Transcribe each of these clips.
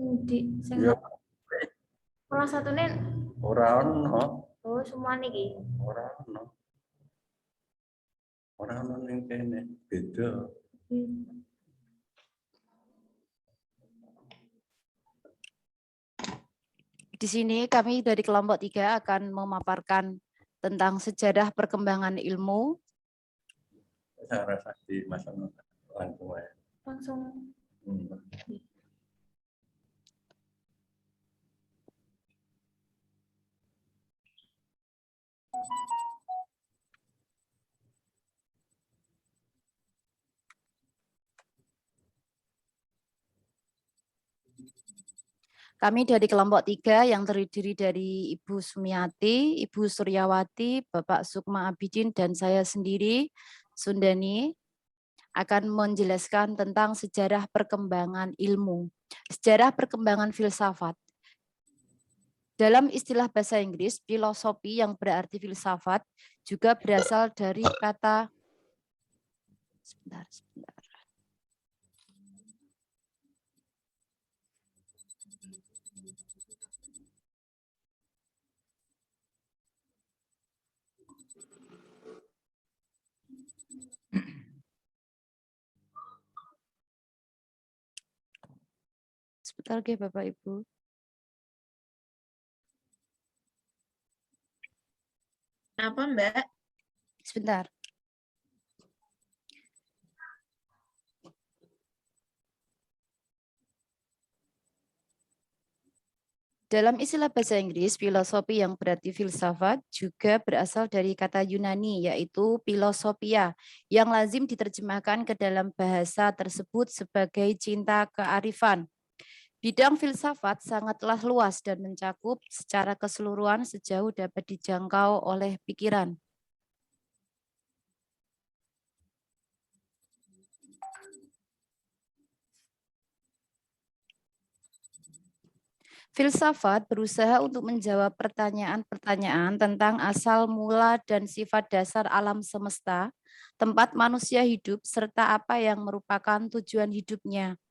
Di sing Ya, ora satune ora ono. oh semua niki. Ora ono. Ora ono ning kene. Beda. Di sini kami dari kelompok 3 akan memaparkan tentang sejarah perkembangan ilmu. Saya rasa di masa langsung aja. Langsung Kami dari kelompok 3 yang terdiri dari Ibu Sumiati, Ibu Suryawati, Bapak Sukma Abidin, dan saya sendiri, Sundani, akan menjelaskan tentang sejarah perkembangan ilmu, sejarah perkembangan filsafat. Dalam istilah bahasa Inggris, filosofi yang berarti filsafat juga berasal dari kata sebentar. Sebentar ya Bapak Ibu. apa Mbak? Sebentar. Dalam istilah bahasa Inggris, filosofi yang berarti filsafat juga berasal dari kata Yunani, yaitu philosophia, yang lazim diterjemahkan ke dalam bahasa tersebut sebagai cinta kearifan. Bidang filsafat sangatlah luas dan mencakup secara keseluruhan sejauh dapat dijangkau oleh pikiran. Filsafat berusaha untuk menjawab pertanyaan-pertanyaan tentang asal mula dan sifat dasar alam semesta, tempat manusia hidup, serta apa yang merupakan tujuan hidupnya.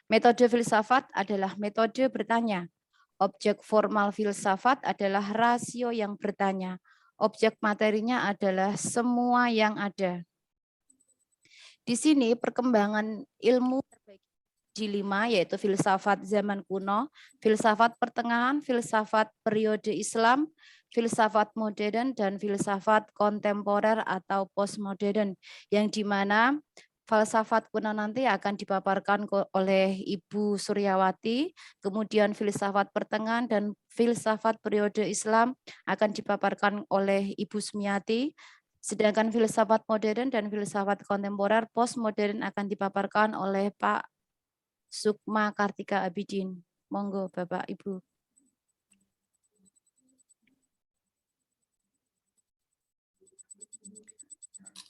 Metode filsafat adalah metode bertanya. Objek formal filsafat adalah rasio yang bertanya. Objek materinya adalah semua yang ada. Di sini perkembangan ilmu terbagi di 5, yaitu filsafat zaman kuno, filsafat pertengahan, filsafat periode Islam, filsafat modern, dan filsafat kontemporer atau postmodern, yang dimana filsafat kuno nanti akan dipaparkan oleh Ibu Suryawati, kemudian filsafat pertengahan dan filsafat periode Islam akan dipaparkan oleh Ibu Sumiati, sedangkan filsafat modern dan filsafat kontemporer postmodern akan dipaparkan oleh Pak Sukma Kartika Abidin. Monggo Bapak Ibu.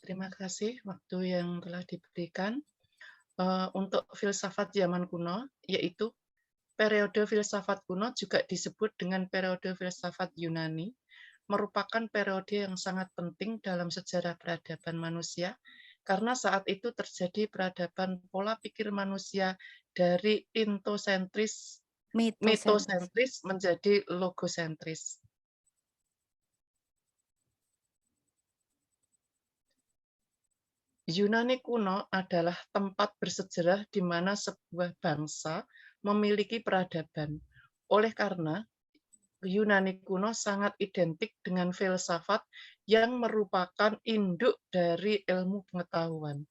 Terima kasih waktu yang telah diberikan. Untuk filsafat zaman kuno, yaitu periode filsafat kuno juga disebut dengan periode filsafat Yunani, merupakan periode yang sangat penting dalam sejarah peradaban manusia, karena saat itu terjadi peradaban pola pikir manusia dari mitosentris menjadi logosentris. Yunani kuno adalah tempat bersejarah di mana sebuah bangsa memiliki peradaban. Oleh karena Yunani kuno sangat identik dengan filsafat yang merupakan induk dari ilmu pengetahuan.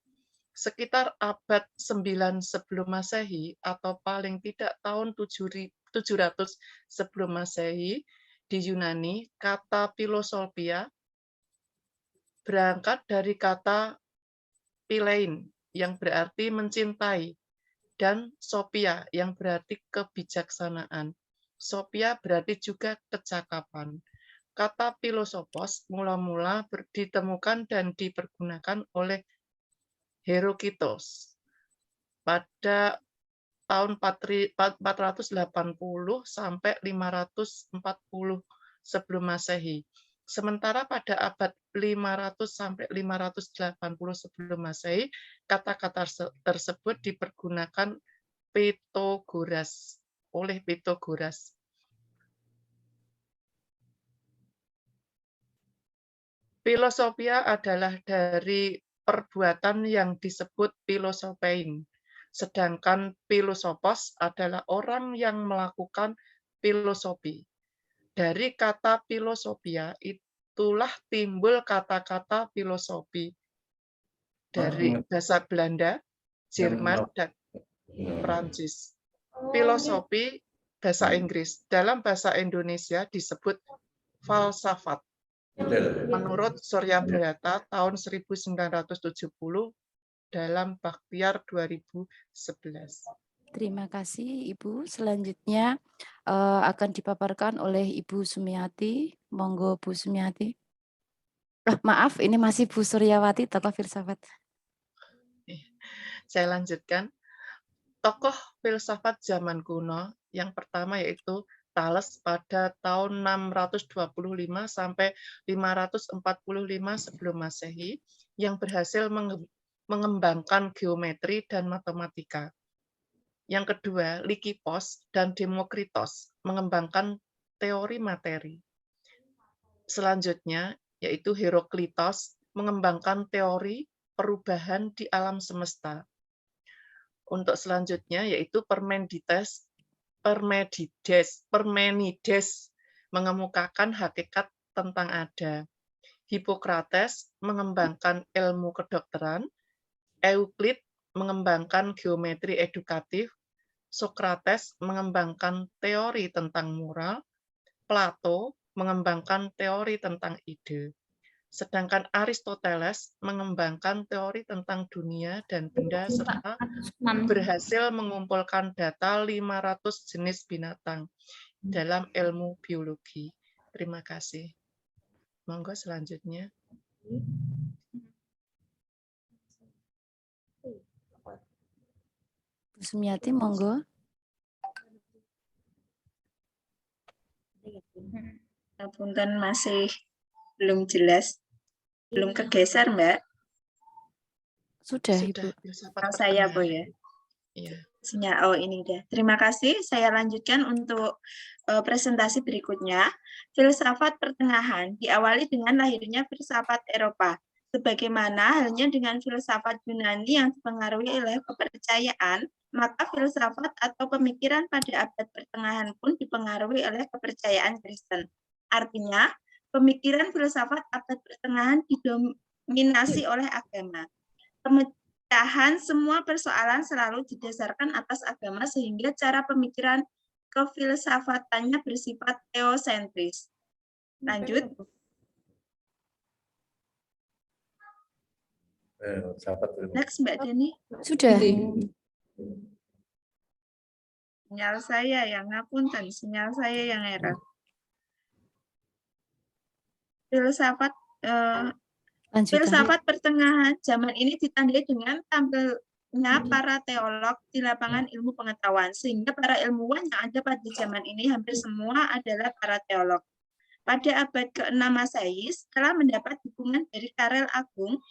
Sekitar abad 9 sebelum Masehi atau paling tidak tahun 700 sebelum Masehi di Yunani, kata philosophia berangkat dari kata philein yang berarti mencintai dan sophia yang berarti kebijaksanaan. Sophia berarti juga kecakapan. Kata filosofos mula-mula ditemukan dan dipergunakan oleh Herokitos pada tahun 480 sampai 540 sebelum Masehi. Sementara pada abad 500 sampai 580 sebelum Masehi, kata-kata tersebut dipergunakan Pythagoras oleh Pitagoras. Filosofia adalah dari perbuatan yang disebut filosopein, sedangkan filosofos adalah orang yang melakukan filosofi. Dari kata filosofia itulah timbul kata-kata filosofi dari bahasa Belanda, Jerman, dan Prancis. Filosofi bahasa Inggris. Dalam bahasa Indonesia disebut falsafat. Menurut Surya Brata tahun 1970 dalam Bakhtiar 2011. Terima kasih Ibu. Selanjutnya akan dipaparkan oleh Ibu Sumiati. Monggo Bu Sumiati. Maaf, ini masih Bu Suryawati, tokoh filsafat. Saya lanjutkan. Tokoh filsafat zaman kuno yang pertama yaitu Thales pada tahun 625 sampai 545 sebelum Masehi yang berhasil mengembangkan geometri dan matematika. Yang kedua, Lysippos dan Demokritos mengembangkan teori materi. Selanjutnya, yaitu Heraklitos mengembangkan teori perubahan di alam semesta. Untuk selanjutnya, yaitu Parmenides mengemukakan hakikat tentang ada. Hippocrates mengembangkan ilmu kedokteran. Euclid mengembangkan geometri edukatif. Socrates mengembangkan teori tentang moral. Plato mengembangkan teori tentang ide. Sedangkan Aristoteles mengembangkan teori tentang dunia dan benda serta berhasil mengumpulkan data 500 jenis binatang dalam ilmu biologi. Terima kasih. Monggo selanjutnya. Bu Sumiati, monggo. Punten masih belum jelas. Belum kegeser, Mbak. Sudah, Sudah, Ibu. Saya, Bu, ya. Iya. Sinyal, oh ini udah. Terima kasih. Saya lanjutkan untuk presentasi berikutnya. Filsafat pertengahan diawali dengan lahirnya filsafat Eropa. Sebagaimana halnya dengan filsafat Yunani yang dipengaruhi oleh kepercayaan, maka filsafat atau pemikiran pada abad pertengahan pun dipengaruhi oleh kepercayaan Kristen. Artinya, pemikiran filsafat abad pertengahan didominasi oleh agama. Pemecahan semua persoalan selalu didasarkan atas agama sehingga cara pemikiran kefilsafatannya bersifat teosentris. Lanjut. Next, Mbak Deni. Sudah. Sinyal saya yang ngapunten, sinyal saya yang error. Filsafat pertengahan zaman ini ditandai dengan tampilnya para teolog di lapangan ilmu pengetahuan, sehingga para ilmuwan yang ada pada zaman ini hampir semua adalah para teolog. Pada abad ke-6 Masehi, setelah mendapat dukungan dari Karel Agung,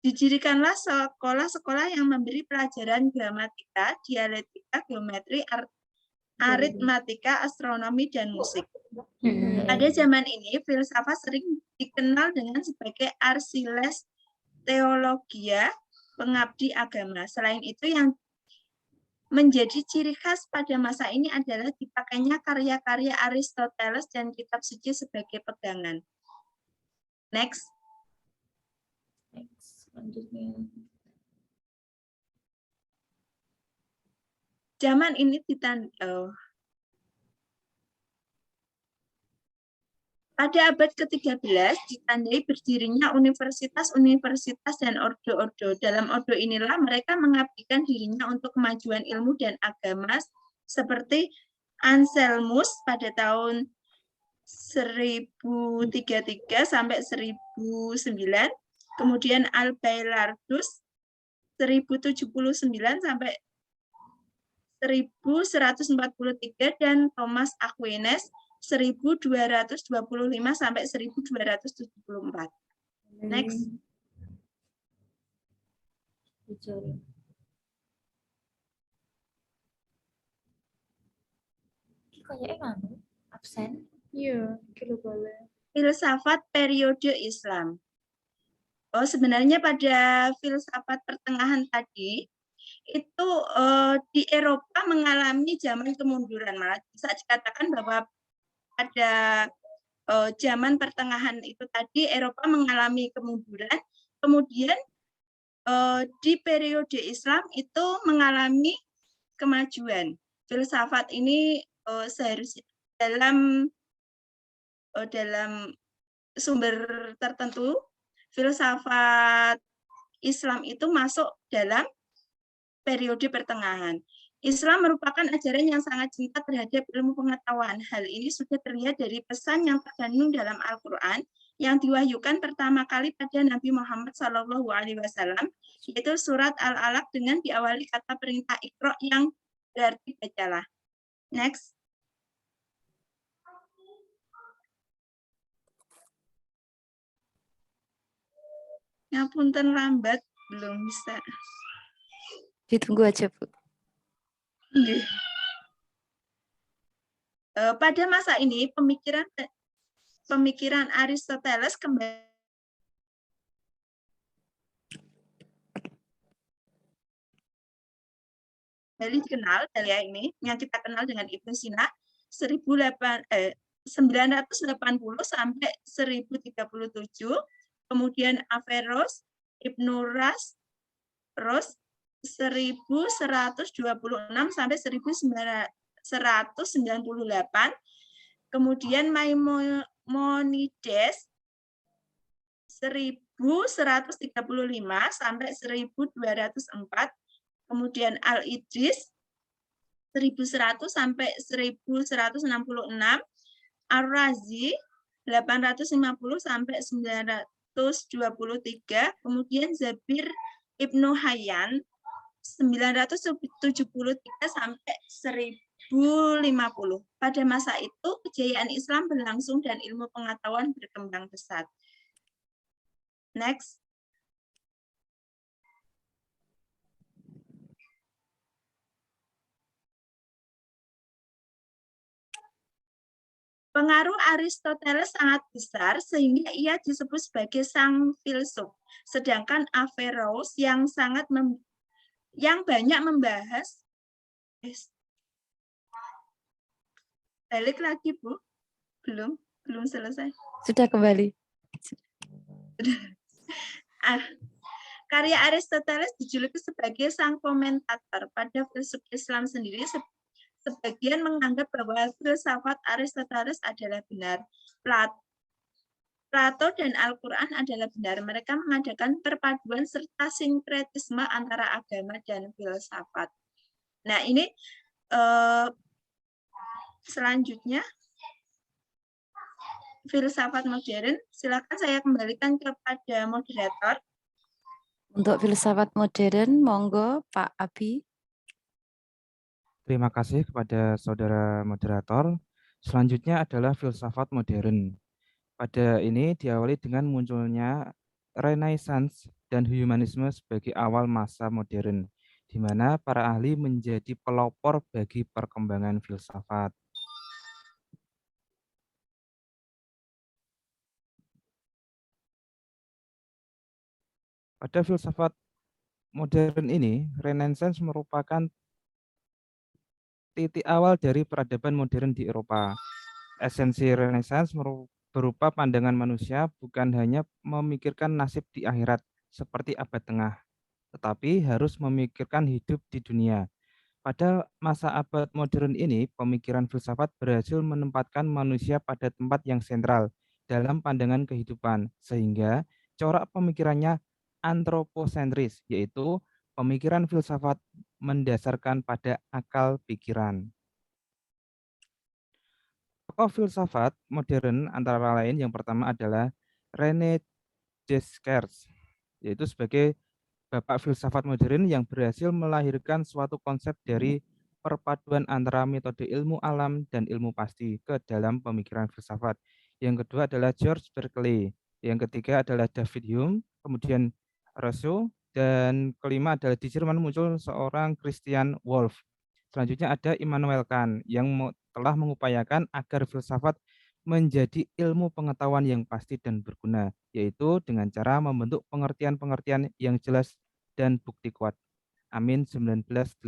didirikanlah sekolah-sekolah yang memberi pelajaran gramatika, dialektika, geometri, aritmatika, astronomi, dan musik. Pada zaman ini, filsafat sering dikenal dengan sebagai Archiles Theologia, pengabdi agama. Selain itu, yang menjadi ciri khas pada masa ini adalah dipakainya karya-karya Aristoteles dan kitab suci sebagai pegangan. Next. Zaman ini pada abad ke-13 ditandai berdirinya universitas-universitas dan ordo-ordo. Dalam ordo inilah mereka mengabdikan dirinya untuk kemajuan ilmu dan agama seperti Anselmus pada tahun 1033 sampai 1009, kemudian Abelardus 1079 sampai 1143 dan Thomas Aquinas 1225 sampai 1274. Next. kayaknya absen. Iya, kilo boleh. Filsafat periode Islam. Oh, sebenarnya pada filsafat pertengahan tadi itu di Eropa mengalami zaman kemunduran, malah bisa dikatakan bahwa pada zaman pertengahan itu tadi Eropa mengalami kemunduran, kemudian di periode Islam itu mengalami kemajuan. Filsafat ini seharusnya dalam sumber tertentu, filsafat Islam itu masuk dalam periode pertengahan. Islam merupakan ajaran yang sangat cinta terhadap ilmu pengetahuan. Hal ini sudah terlihat dari pesan yang terkandung dalam Al-Quran yang diwahyukan pertama kali pada Nabi Muhammad SAW, yaitu surat Al-Alaq dengan diawali kata perintah Iqra yang berarti bacalah. Next. Ngapunten lambat, belum bisa. Ditunggu aja, Bu. Pada masa ini pemikiran Aristoteles kembali dikenal dari ini yang kita kenal dengan Ibnu Sina 980 sampai 1037, kemudian Averroes, Ibnu Ros 1126 sampai 1198, kemudian Maimonides 1135 sampai 1204, kemudian Al-Idris 1100 sampai 1166, Ar-Razi 850 sampai 923, kemudian Zabir Ibnu Hayyan 973 sampai 1050. Pada masa itu kejayaan Islam berlangsung dan ilmu pengetahuan berkembang pesat. Next. Pengaruh Aristoteles sangat besar sehingga ia disebut sebagai sang filsuf. Sedangkan Averroes yang banyak membahas balik lagi, Bu. Belum selesai. Sudah kembali. Karya Aristoteles dijuluki sebagai sang komentator. Pada filsuf Islam sendiri, sebagian menganggap bahwa filsafat Aristoteles adalah benar. Plato dan Al-Quran adalah benar. Mereka mengadakan perpaduan serta sinkretisme antara agama dan filsafat. Nah, ini selanjutnya filsafat modern. Silakan saya kembalikan kepada moderator. Untuk filsafat modern, monggo Pak Abi. Terima kasih kepada saudara moderator. Selanjutnya adalah filsafat modern. Pada ini diawali dengan munculnya Renaissance dan humanisme sebagai awal masa modern, di mana para ahli menjadi pelopor bagi perkembangan filsafat. Pada filsafat modern ini, Renaissance merupakan titik awal dari peradaban modern di Eropa. Esensi Renaissance berupa pandangan manusia bukan hanya memikirkan nasib di akhirat seperti abad tengah, tetapi harus memikirkan hidup di dunia. Pada masa abad modern ini, pemikiran filsafat berhasil menempatkan manusia pada tempat yang sentral dalam pandangan kehidupan, sehingga corak pemikirannya antroposentris, yaitu pemikiran filsafat mendasarkan pada akal pikiran. Tokoh filsafat modern antara lain yang pertama adalah René Descartes, yaitu sebagai bapak filsafat modern yang berhasil melahirkan suatu konsep dari perpaduan antara metode ilmu alam dan ilmu pasti ke dalam pemikiran filsafat. Yang kedua adalah George Berkeley, yang ketiga adalah David Hume, kemudian Rousseau, dan kelima adalah di Jerman muncul seorang Christian Wolff. Selanjutnya ada Immanuel Kant yang telah mengupayakan agar filsafat menjadi ilmu pengetahuan yang pasti dan berguna, yaitu dengan cara membentuk pengertian-pengertian yang jelas dan bukti kuat. Amin 1987.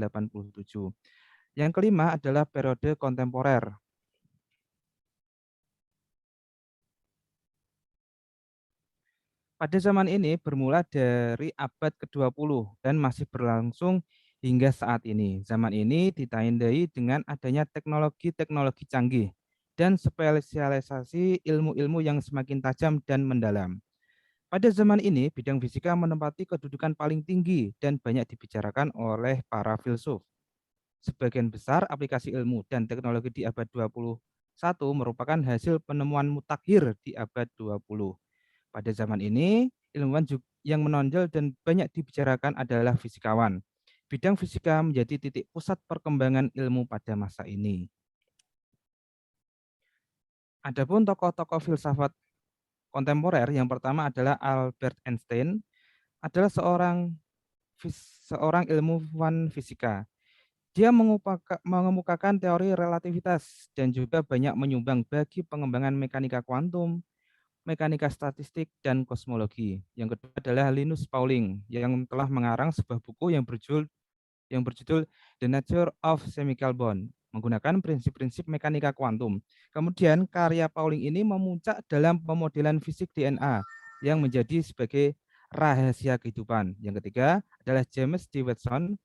Yang kelima adalah periode kontemporer. Pada zaman ini bermula dari abad ke-20 dan masih berlangsung hingga saat ini. Zaman ini ditandai dengan adanya teknologi-teknologi canggih dan spesialisasi ilmu-ilmu yang semakin tajam dan mendalam. Pada zaman ini, bidang fisika menempati kedudukan paling tinggi dan banyak dibicarakan oleh para filsuf. Sebagian besar aplikasi ilmu dan teknologi di abad 21 merupakan hasil penemuan mutakhir di abad 20. Pada zaman ini, ilmuwan yang menonjol dan banyak dibicarakan adalah fisikawan. Bidang fisika menjadi titik pusat perkembangan ilmu pada masa ini. Adapun tokoh-tokoh filsafat kontemporer, yang pertama adalah Albert Einstein, adalah seorang ilmuwan fisika. Dia mengemukakan teori relativitas dan juga banyak menyumbang bagi pengembangan mekanika kuantum, mekanika statistik, dan kosmologi. Yang kedua adalah Linus Pauling yang telah mengarang sebuah buku yang berjudul The Nature of Chemical Bond, menggunakan prinsip-prinsip mekanika kuantum. Kemudian karya Pauling ini memuncak dalam pemodelan fisik DNA yang menjadi sebagai rahasia kehidupan. Yang ketiga adalah James D. Watson,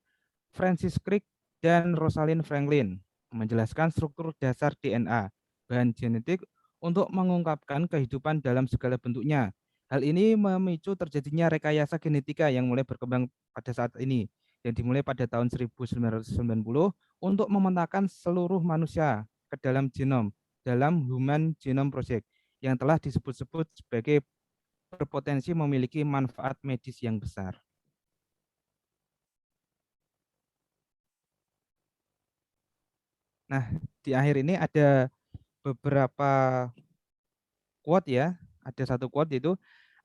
Francis Crick, dan Rosalind Franklin menjelaskan struktur dasar DNA, bahan genetik untuk mengungkapkan kehidupan dalam segala bentuknya. Hal ini memicu terjadinya rekayasa genetika yang mulai berkembang pada saat ini, yang dimulai pada tahun 1990 untuk memetakan seluruh manusia ke dalam genom dalam Human Genome Project yang telah disebut-sebut sebagai berpotensi memiliki manfaat medis yang besar. Nah, di akhir ini ada beberapa quote ya. Ada satu quote itu,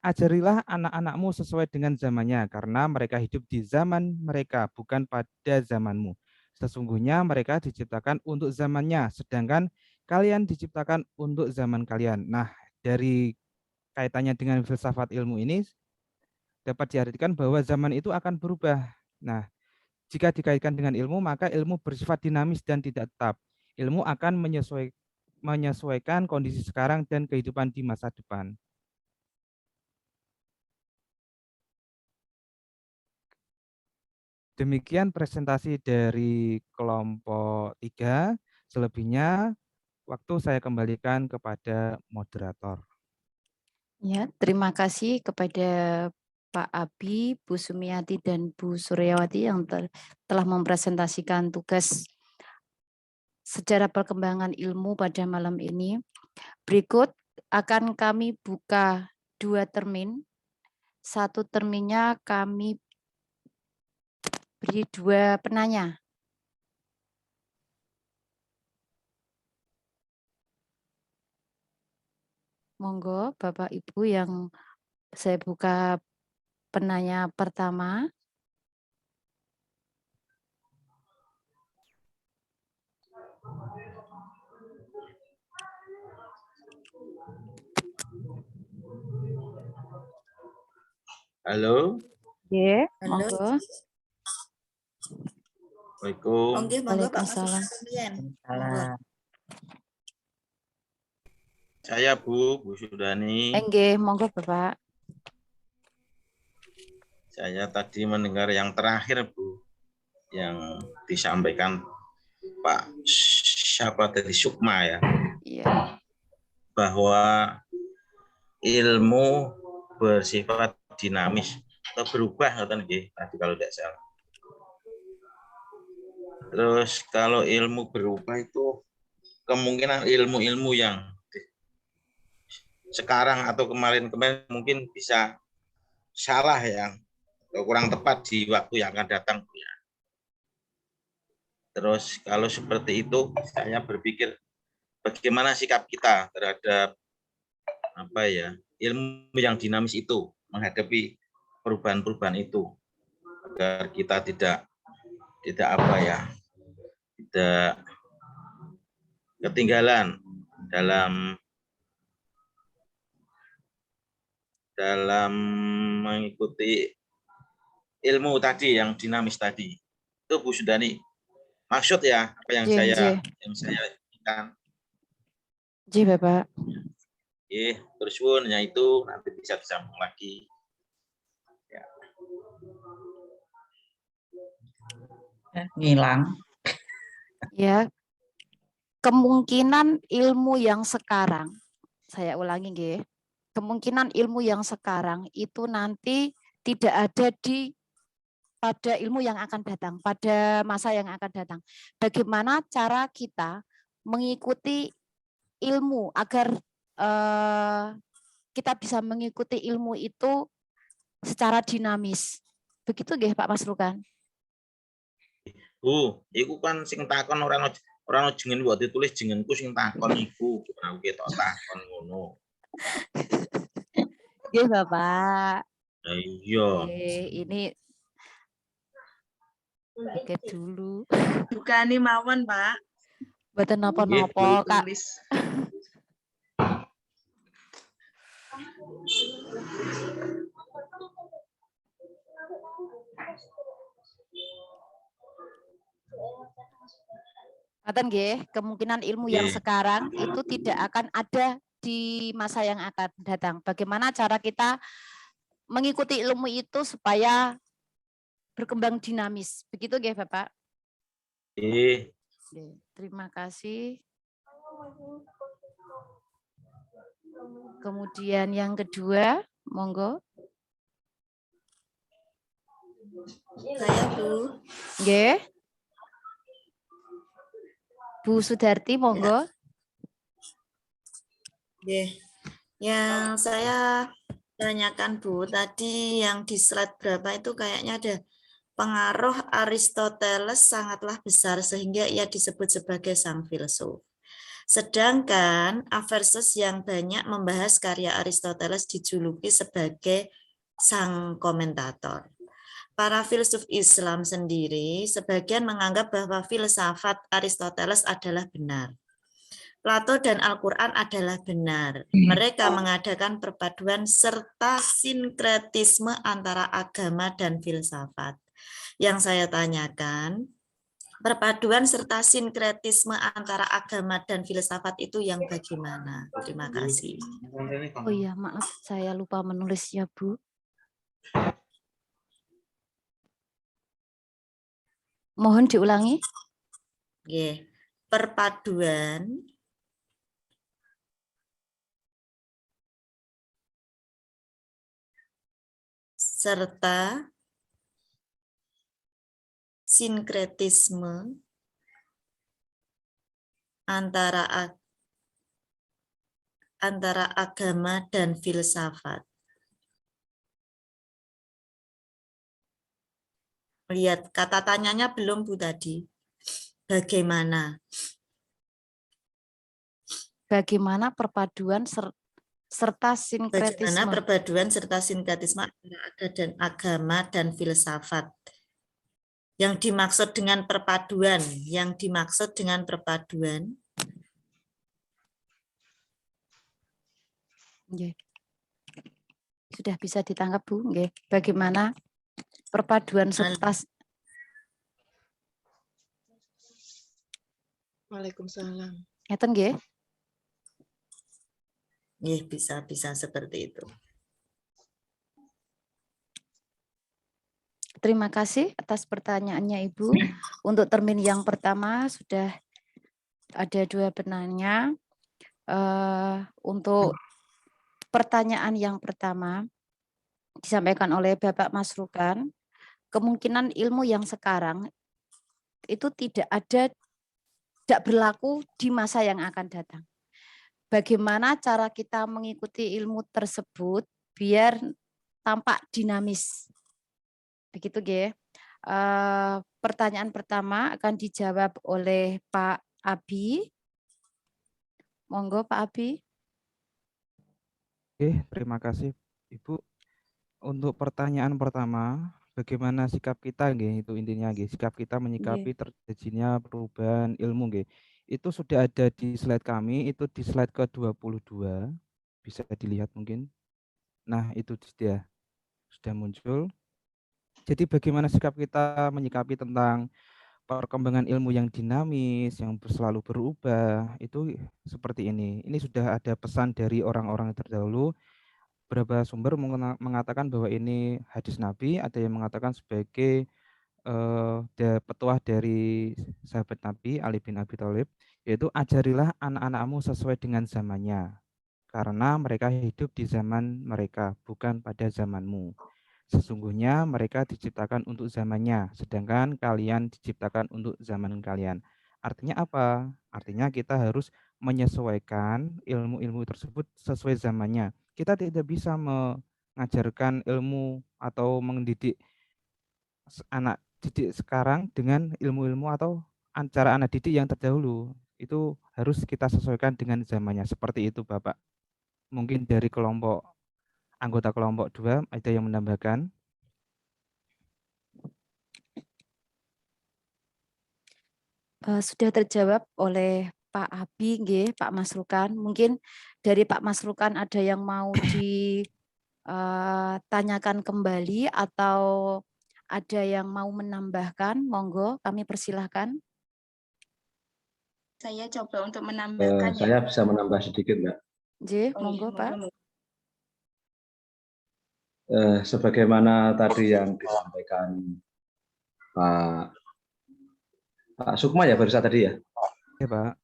ajarilah anak-anakmu sesuai dengan zamannya, karena mereka hidup di zaman mereka, bukan pada zamanmu. Sesungguhnya mereka diciptakan untuk zamannya, sedangkan kalian diciptakan untuk zaman kalian. Nah, dari kaitannya dengan filsafat ilmu ini, dapat diartikan bahwa zaman itu akan berubah. Nah, jika dikaitkan dengan ilmu, maka ilmu bersifat dinamis dan tidak tetap. Ilmu akan menyesuaikan kondisi sekarang dan kehidupan di masa depan. Demikian presentasi dari kelompok 3. Selebihnya waktu saya kembalikan kepada moderator. Ya, terima kasih kepada Pak Abi, Bu Sumiati, dan Bu Suryawati yang telah mempresentasikan tugas sejarah perkembangan ilmu pada malam ini. Berikut akan kami buka 2 termin. 1 terminnya kami beri 2 penanya. Monggo Bapak Ibu yang saya buka penanya pertama. Halo. Ya, monggo. Assalamualaikum. Waalaikumsalam. Saya Bu Sudani. Nggih, monggo Bapak. Saya tadi mendengar yang terakhir Bu, yang disampaikan Pak siapa tadi, Sukma ya. Iya. Bahwa ilmu bersifat dinamis atau berubah tadi kalau tidak salah. Terus kalau ilmu berubah itu kemungkinan ilmu-ilmu yang sekarang atau kemarin mungkin bisa salah ya, atau kurang tepat di waktu yang akan datang. Terus kalau seperti itu, saya berpikir bagaimana sikap kita terhadap ilmu yang dinamis itu, menghadapi perubahan-perubahan itu, agar kita tidak ketinggalan dalam mengikuti ilmu tadi yang dinamis tadi. Itu Bu Sudani. Maksud ya apa yang saya inginkan. Bapak. Terus ya itu nanti bisa disambung lagi. Ya. Ngilang. Ya. Kemungkinan ilmu yang sekarang, saya ulangi nggih. Kemungkinan ilmu yang sekarang itu nanti tidak ada pada ilmu yang akan datang, pada masa yang akan datang. Bagaimana cara kita mengikuti ilmu agar kita bisa mengikuti ilmu itu secara dinamis. Begitu nggih Pak Masrukan? Bu, iku kan sing takon orang jengen buat ditulis jengenku sing takon iku, aku ketok takon ngono. Nggih Bapak. Iya. Ini oke dulu. Bukani mawon, Pak. Mboten napa-napa, Kak. Ngaten nggih, kemungkinan ilmu yang sekarang itu tidak akan ada di masa yang akan datang. Bagaimana cara kita mengikuti ilmu itu supaya berkembang dinamis. Begitu nggih, Bapak? Terima kasih. Kemudian yang kedua, monggo. Saya, Bu. Nggih. Bu Sudarti, monggo. Yang saya tanyakan, Bu, tadi yang di slide berapa itu kayaknya ada pengaruh Aristoteles sangatlah besar sehingga ia disebut sebagai sang filsuf. Sedangkan Aversus yang banyak membahas karya Aristoteles dijuluki sebagai sang komentator. Para filsuf Islam sendiri sebagian menganggap bahwa filsafat Aristoteles adalah benar. Plato dan Al-Quran adalah benar. Mereka mengadakan perpaduan serta sinkretisme antara agama dan filsafat. Yang saya tanyakan, perpaduan serta sinkretisme antara agama dan filsafat itu yang bagaimana? Terima kasih. Oh iya, maaf saya lupa menulisnya, Bu. Mohon diulangi. Perpaduan serta sinkretisme antara agama dan filsafat. Lihat, kata tanyanya belum, Bu, tadi. Bagaimana? Bagaimana perpaduan serta sinkretisme? Bagaimana perpaduan serta sinkretisme antara agama dan filsafat? Yang dimaksud dengan perpaduan, Sudah bisa ditangkap, Bu? Bagaimana perpaduan serta. Waalaikumsalam. Ngeten nggih? Bisa seperti itu. Terima kasih atas pertanyaannya, Ibu. Untuk termin yang pertama sudah ada 2 penanya. Untuk pertanyaan yang pertama disampaikan oleh Bapak Masrukan, kemungkinan ilmu yang sekarang itu tidak berlaku di masa yang akan datang. Bagaimana cara kita mengikuti ilmu tersebut biar tampak dinamis? Begitu, nggih. Pertanyaan pertama akan dijawab oleh Pak Abi. Monggo Pak Abi. Oke, terima kasih Ibu. Untuk pertanyaan pertama, bagaimana sikap kita, itu intinya, sikap kita menyikapi terjadinya perubahan ilmu, Itu sudah ada di slide kami, itu di slide ke-22. Bisa dilihat mungkin. Nah, itu dia. Sudah muncul. Jadi bagaimana sikap kita menyikapi tentang perkembangan ilmu yang dinamis, yang selalu berubah, itu seperti ini. Ini sudah ada pesan dari orang-orang terdahulu. Beberapa sumber mengatakan bahwa ini hadis Nabi, ada yang mengatakan sebagai petuah dari sahabat Nabi Ali bin Abi Thalib, yaitu ajarilah anak-anakmu sesuai dengan zamannya, karena mereka hidup di zaman mereka, bukan pada zamanmu. Sesungguhnya mereka diciptakan untuk zamannya, sedangkan kalian diciptakan untuk zaman kalian. Artinya apa? Artinya kita harus menyesuaikan ilmu-ilmu tersebut sesuai zamannya. Kita tidak bisa mengajarkan ilmu atau mendidik anak didik sekarang dengan ilmu-ilmu atau cara anak didik yang terdahulu. Itu harus kita sesuaikan dengan zamannya. Seperti itu, Bapak. Mungkin dari anggota kelompok 2 ada yang menambahkan. Sudah terjawab oleh Pak Abi, nggih, Pak Masrukan. Mungkin dari Pak Masrukan ada yang mau ditanyakan kembali atau ada yang mau menambahkan, monggo kami persilahkan. Saya coba untuk menambahkan. Saya bisa menambah sedikit, Mbak. Nggih, monggo, Pak. Sebagaimana tadi yang disampaikan Pak Sukma ya barusan tadi ya? Iya, Pak.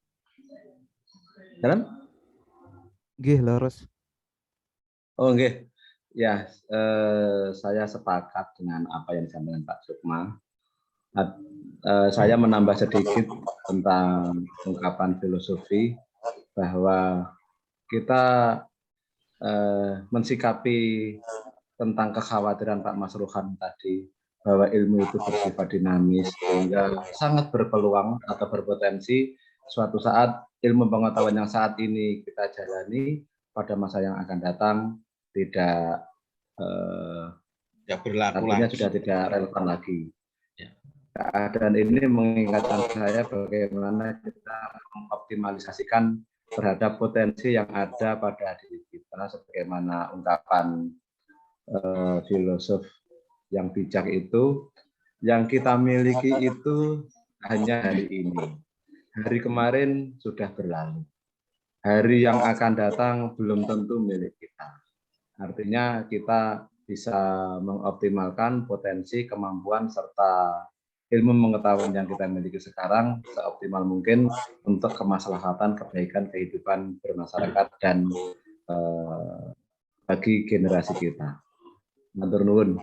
Jalan? Nggih, lurus. Oh, nggih. Ya, saya sepakat dengan apa yang disampaikan Pak Sukma. Saya menambah sedikit tentang ungkapan filosofi bahwa kita mensikapi tentang kekhawatiran Pak Masruhan tadi bahwa ilmu itu bersifat dinamis sehingga sangat berpeluang atau berpotensi suatu saat ilmu pengetahuan yang saat ini kita jalani pada masa yang akan datang tidak berlaku artinya lagi. sudah tidak relevan lagi. Ya. Keadaan ini mengingatkan saya bagaimana kita mengoptimalisasikan terhadap potensi yang ada pada diri kita, sebagaimana ungkapan filosof yang bijak itu, yang kita miliki itu hanya hari ini. Hari kemarin sudah berlalu. Hari yang akan datang belum tentu milik kita. Artinya kita bisa mengoptimalkan potensi, kemampuan, serta ilmu pengetahuan yang kita miliki sekarang seoptimal mungkin untuk kemaslahatan, kebaikan, kehidupan bermasyarakat, dan bagi generasi kita. Matur nuwun.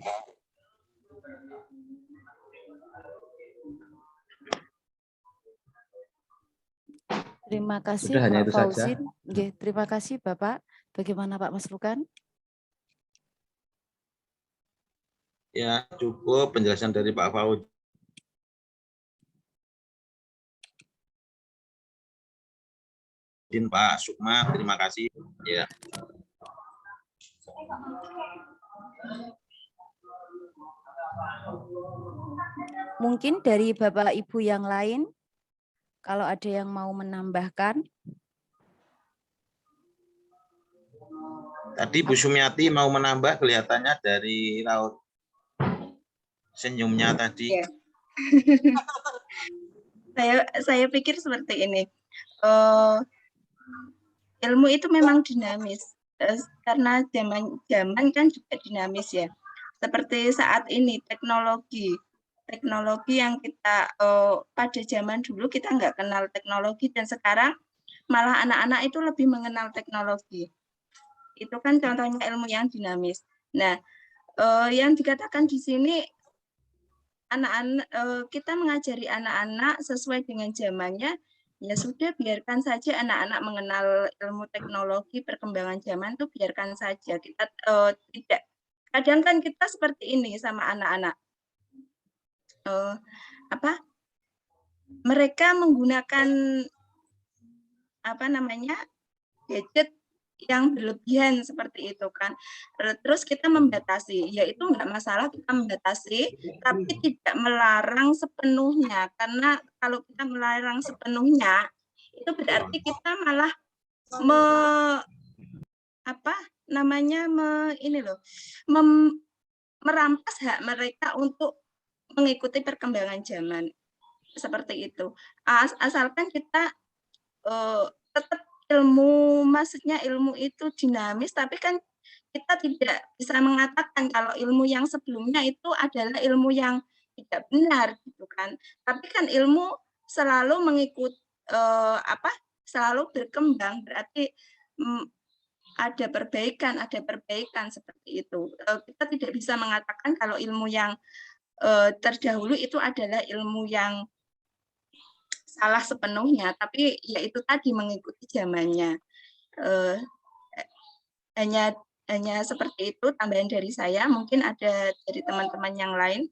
Terima kasih Sudah, hanya Pak itu saja. Fauzin. Nggih, terima kasih Bapak. Bagaimana Pak Masrukan? Ya, cukup penjelasan dari Pak Fauzin. Pak Sukma, terima kasih. Ya. Mungkin dari Bapak Ibu yang lain, kalau ada yang mau menambahkan. Tadi Bu Sumiati mau menambah, kelihatannya dari raut senyumnya tadi. Ya. saya pikir seperti ini. Ilmu itu memang dinamis, karena zaman kan juga dinamis ya. Seperti saat ini teknologi yang kita pada zaman dulu kita nggak kenal teknologi, dan sekarang malah anak-anak itu lebih mengenal teknologi. Itu kan contohnya ilmu yang dinamis. Nah, yang dikatakan di sini anak-anak, kita mengajari anak-anak sesuai dengan zamannya. Ya sudah, biarkan saja anak-anak mengenal ilmu teknologi, perkembangan zaman itu biarkan saja. Kita tidak, kadang kan kita seperti ini sama anak-anak. Mereka menggunakan gadget yang berlebihan seperti itu kan. Terus kita membatasi, yaitu enggak masalah kita membatasi, tapi tidak melarang sepenuhnya, karena kalau kita melarang sepenuhnya itu berarti kita malah merampas hak mereka untuk mengikuti perkembangan zaman seperti itu. Asalkan kita tetap maksudnya ilmu itu dinamis, tapi kan kita tidak bisa mengatakan kalau ilmu yang sebelumnya itu adalah ilmu yang tidak benar gitu kan. Tapi kan ilmu selalu mengikut selalu berkembang, berarti ada perbaikan seperti itu. Kita tidak bisa mengatakan kalau ilmu yang terdahulu itu adalah ilmu yang salah sepenuhnya, tapi ya itu tadi mengikuti zamannya. Hanya seperti itu tambahan dari saya, mungkin ada dari teman-teman yang lain.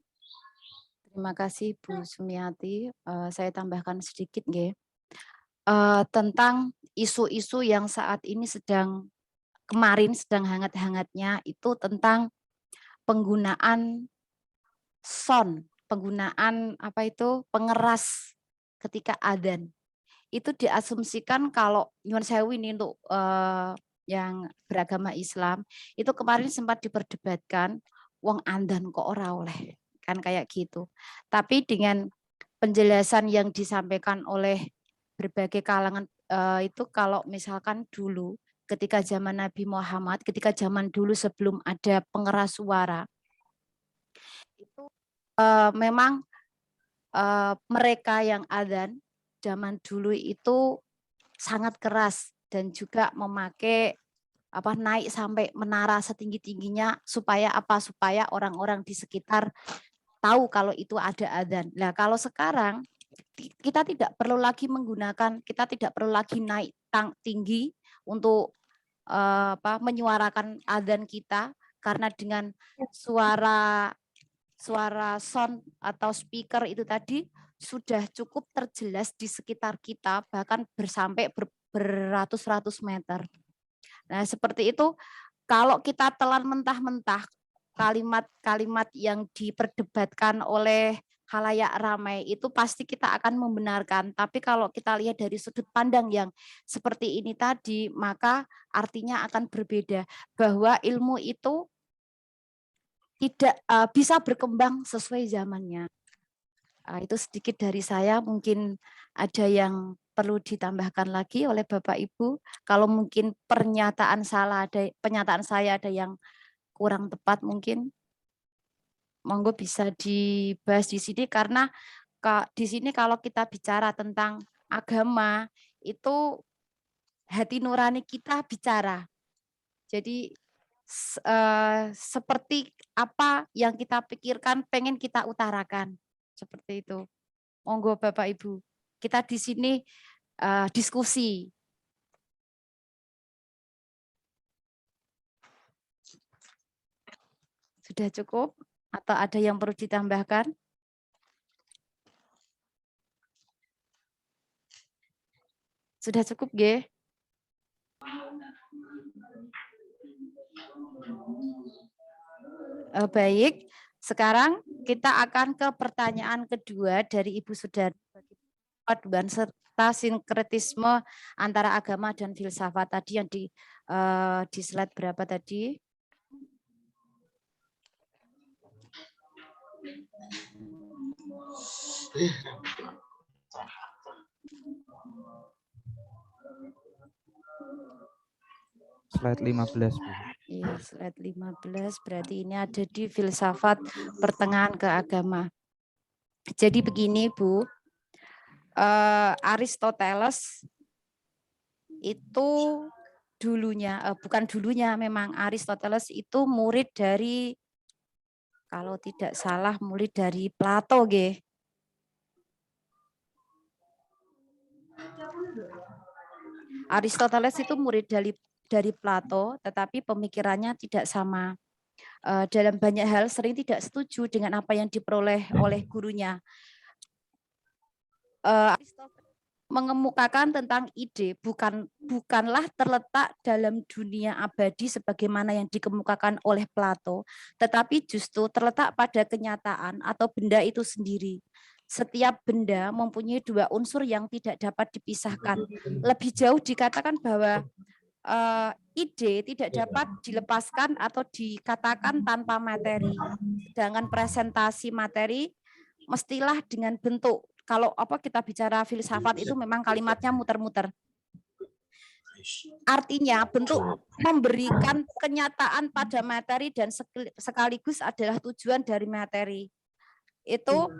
Terima kasih Bu Sumiati. Saya tambahkan sedikit nggih. Tentang isu-isu yang saat ini kemarin sedang hangat-hangatnya itu tentang penggunaan sound, penggunaan pengeras ketika adzan. Itu diasumsikan kalau nyuwun sewu ini untuk yang beragama Islam, itu kemarin sempat diperdebatkan wong adzan kok ora oleh, kan kayak gitu. Tapi dengan penjelasan yang disampaikan oleh berbagai kalangan itu kalau misalkan dulu ketika zaman Nabi Muhammad, ketika zaman dulu sebelum ada pengeras suara, itu memang mereka yang adzan zaman dulu itu sangat keras dan juga memakai naik sampai menara setinggi-tingginya supaya orang-orang di sekitar tahu kalau itu ada adzan. Nah, kalau sekarang kita tidak perlu lagi naik tinggi untuk menyuarakan adzan kita, karena dengan suara sound atau speaker itu tadi sudah cukup terjelas di sekitar kita, bahkan sampai beratus-ratus meter. Nah, seperti itu kalau kita telan mentah-mentah kalimat-kalimat yang diperdebatkan oleh khalayak ramai, itu pasti kita akan membenarkan. Tapi kalau kita lihat dari sudut pandang yang seperti ini tadi, maka artinya akan berbeda, bahwa ilmu itu tidak bisa berkembang sesuai zamannya. Itu sedikit dari saya, mungkin ada yang perlu ditambahkan lagi oleh Bapak Ibu. Kalau mungkin pernyataan saya ada yang kurang tepat, mungkin monggo bisa dibahas di sini, karena di sini kalau kita bicara tentang agama itu hati nurani kita bicara. Jadi seperti apa yang kita pikirkan pengen kita utarakan, seperti itu. Monggo Bapak Ibu, kita di sini diskusi. Sudah cukup atau ada yang perlu ditambahkan? Sudah cukup, nggih? Baik, sekarang kita akan ke pertanyaan kedua dari Ibu Sudarni, paduan serta sinkretisme antara agama dan filsafat tadi yang di slide berapa tadi? Slide 15, Bu. Iya, slide 15, berarti ini ada di filsafat pertengahan ke agama. Jadi begini, Bu, Aristoteles itu memang Aristoteles itu murid dari, kalau tidak salah, murid dari Plato, nggih. Aristoteles itu murid dari Plato, tetapi pemikirannya tidak sama. Dalam banyak hal sering tidak setuju dengan apa yang diperoleh oleh gurunya. Aristoteles mengemukakan tentang ide bukanlah terletak dalam dunia abadi sebagaimana yang dikemukakan oleh Plato, tetapi justru terletak pada kenyataan atau benda itu sendiri. setiap benda mempunyai dua unsur yang tidak dapat dipisahkan. Lebih jauh dikatakan bahwa ide tidak dapat dilepaskan atau dikatakan tanpa materi. Sedangkan presentasi materi mestilah dengan bentuk. Kalau kita bicara filsafat itu memang kalimatnya muter-muter. Artinya bentuk memberikan kenyataan pada materi dan sekaligus adalah tujuan dari materi. Itu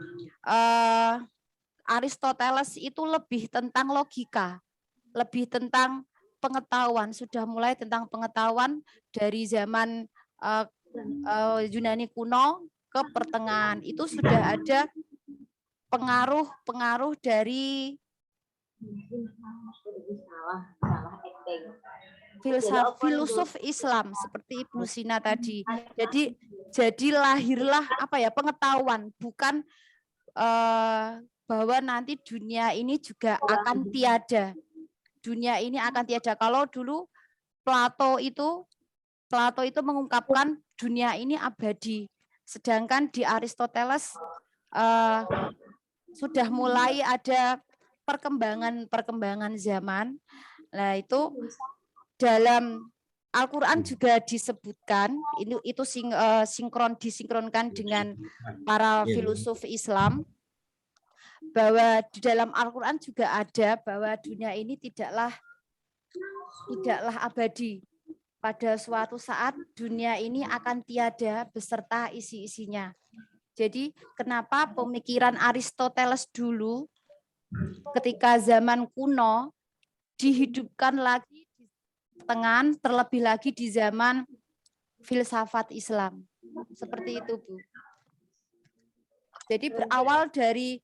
Aristoteles itu lebih tentang logika, lebih tentang pengetahuan, sudah mulai tentang pengetahuan dari zaman Yunani kuno ke pertengahan. Itu sudah ada pengaruh dari filosof Islam seperti Ibnu Sina tadi. Jadi lahirlah pengetahuan, bukan bahwa nanti dunia ini juga akan tiada. Dunia ini akan tiada. Kalau dulu Plato itu mengungkapkan dunia ini abadi. Sedangkan di Aristoteles sudah mulai ada perkembangan zaman. Nah, itu dalam Al-Quran juga disebutkan, itu disinkronkan dengan para filosof Islam, bahwa di dalam Al-Quran juga ada bahwa dunia ini tidaklah abadi. Pada suatu saat dunia ini akan tiada beserta isi-isinya. Jadi kenapa pemikiran Aristoteles dulu ketika zaman kuno dihidupkan lagi di pertengahan, terlebih lagi di zaman filsafat Islam. Seperti itu, Bu. Jadi berawal dari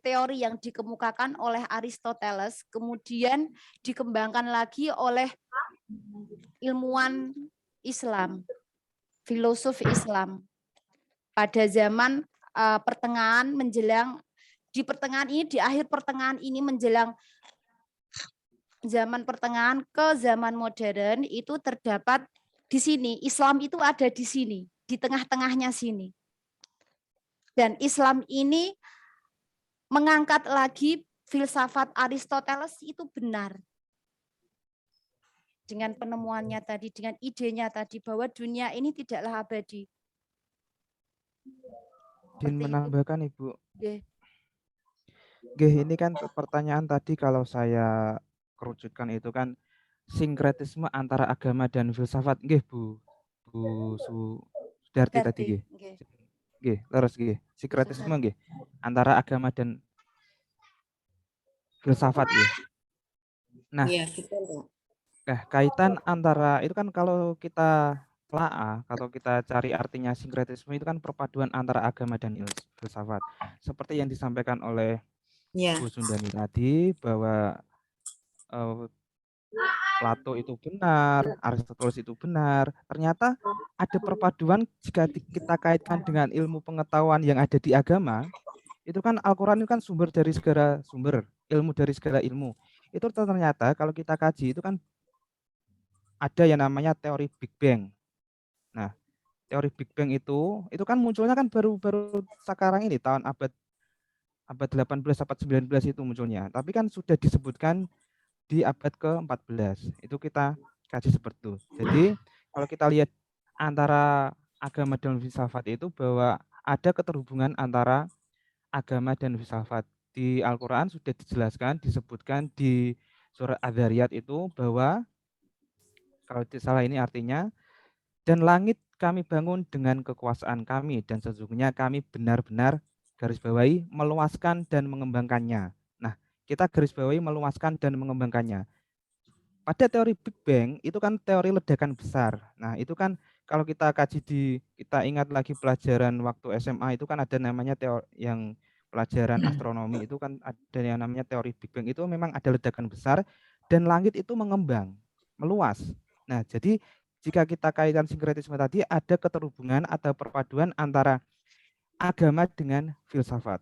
teori yang dikemukakan oleh Aristoteles, kemudian dikembangkan lagi oleh ilmuwan Islam, filosof Islam. Pada zaman pertengahan menjelang, di akhir pertengahan ini menjelang zaman pertengahan ke zaman modern, itu terdapat di sini, Islam itu ada di sini, di tengah-tengahnya sini. Dan Islam ini mengangkat lagi filsafat Aristoteles itu benar. Dengan penemuannya tadi, dengan idenya tadi, bahwa dunia ini tidaklah abadi. Dan menambahkan Ibu. Ini kan pertanyaan tadi kalau saya kerucutkan itu kan sinkretisme antara agama dan filsafat. Bu Sudarti tadi. Terus sinkretisme antara agama dan filsafat. Nah, kaitan antara itu kan kalau kita kalau kita cari artinya sinkretisme itu kan perpaduan antara agama dan filsafat. Seperti yang disampaikan oleh Bu Sundani tadi, bahwa Plato itu benar, Aristoteles itu benar. Ternyata ada perpaduan jika kita kaitkan dengan ilmu pengetahuan yang ada di agama. Itu kan Al-Quran itu kan sumber dari segala sumber, ilmu dari segala ilmu. Itu ternyata kalau kita kaji itu kan ada yang namanya teori Big Bang. Nah, teori Big Bang itu kan munculnya kan baru sekarang ini, tahun abad 18, abad 19 itu munculnya. Tapi kan sudah disebutkan di abad ke-14. Itu kita kaji seperti itu. Jadi kalau kita lihat antara agama dan filsafat itu bahwa ada keterhubungan antara agama dan filsafat. Di Al-Quran sudah dijelaskan, disebutkan di surat Adz-Dzariyat itu bahwa kalau tidak salah ini artinya, dan langit kami bangun dengan kekuasaan kami, dan sesungguhnya kami benar-benar garis bawahi meluaskan dan mengembangkannya. Nah, kita garis bawahi meluaskan dan mengembangkannya. Pada teori Big Bang itu kan teori ledakan besar. Nah, itu kan kalau kita kaji kita ingat lagi pelajaran waktu SMA itu kan ada namanya teori yang pelajaran astronomi itu kan ada yang namanya teori Big Bang, itu memang ada ledakan besar dan langit itu mengembang, meluas. Nah, jadi jika kita kaitkan sinkretisme tadi, ada keterhubungan atau perpaduan antara agama dengan filsafat.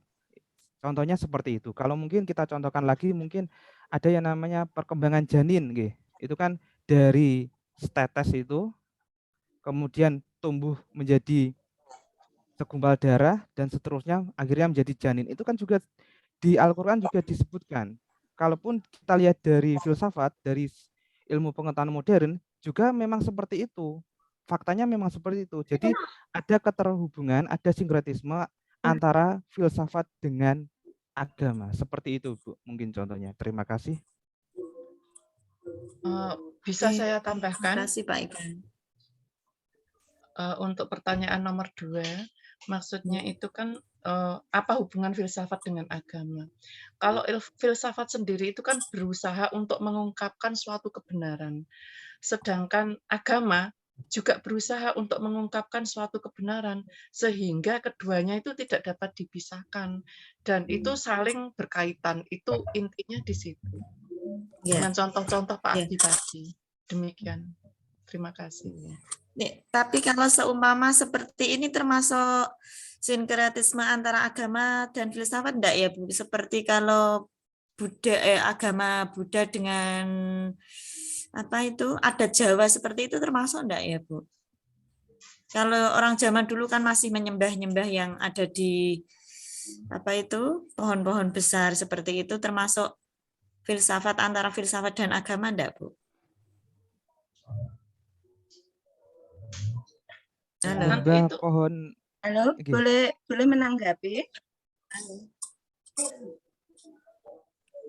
Contohnya seperti itu. Kalau mungkin kita contohkan lagi, mungkin ada yang namanya perkembangan janin. Itu kan dari tetes itu, kemudian tumbuh menjadi segumpal darah, dan seterusnya akhirnya menjadi janin. Itu kan juga di Al-Quran juga disebutkan. Kalaupun kita lihat dari filsafat, dari ilmu pengetahuan modern, juga memang seperti itu. Faktanya memang seperti itu. Jadi ada keterhubungan, ada sinkretisme antara filsafat dengan agama. Seperti itu, Bu. Mungkin contohnya. Terima kasih. Bisa Oke, saya terima tambahkan? kasih Pak Ivan. Untuk pertanyaan nomor 2, maksudnya itu kan apa hubungan filsafat dengan agama? Kalau filsafat sendiri itu kan berusaha untuk mengungkapkan suatu kebenaran, sedangkan agama juga berusaha untuk mengungkapkan suatu kebenaran, sehingga keduanya itu tidak dapat dipisahkan dan itu saling berkaitan. Itu intinya di situ. Ya. Dengan contoh-contoh Pak Ya. Ardi tadi. Demikian. Terima kasih. Nih, tapi kalau seumpama seperti ini termasuk sinkretisme antara agama dan filsafat enggak ya Bu? Seperti kalau agama Buddha dengan apa itu adat Jawa seperti itu termasuk enggak ya Bu? Kalau orang zaman dulu kan masih menyembah-nyembah yang ada di apa itu pohon-pohon besar seperti itu termasuk filsafat antara filsafat dan agama enggak Bu? Halo. Menyembah pohon. Halo, boleh menanggapi?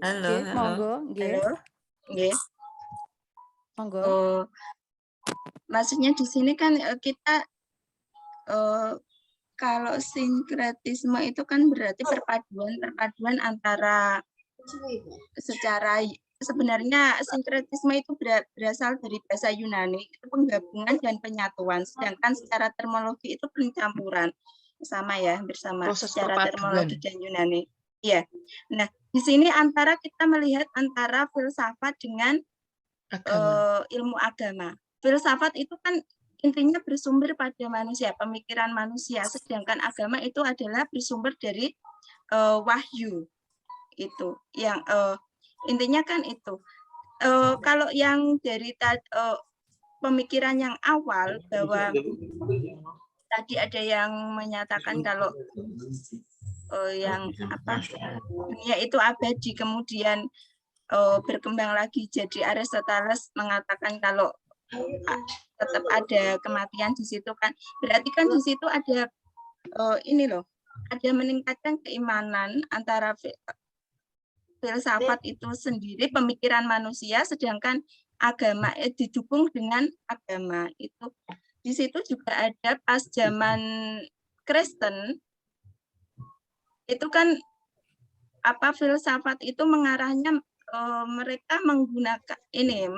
Halo, Nggih, monggo, nggih. Halo, nggih. Monggo. Maksudnya di sini kan kita kalau sinkretisme itu kan berarti perpaduan antara secara sebenarnya sinkretisme itu berasal dari bahasa Yunani, itu penggabungan dan penyatuan, sedangkan secara terminologi itu pencampuran. Sama ya, bersama proses secara perpaduan. terminologi dan Yunani. Iya. Nah, di sini antara kita melihat antara filsafat dengan ilmu agama. Filsafat itu kan intinya bersumber pada manusia, pemikiran manusia, sedangkan agama itu adalah bersumber dari wahyu. Itu yang intinya kan itu. Kalau yang dari pemikiran yang awal bahwa tadi ada yang menyatakan kalau yang apa dunia itu abadi, kemudian berkembang lagi jadi Aristoteles mengatakan kalau tetap ada kematian di situ kan, berarti kan di situ ada ini loh, ada meningkatkan keimanan antara filsafat itu sendiri, pemikiran manusia, sedangkan agama didukung dengan agama. Itu di situ juga ada pas zaman Kristen itu kan apa filsafat itu mengarahnya mereka menggunakan ini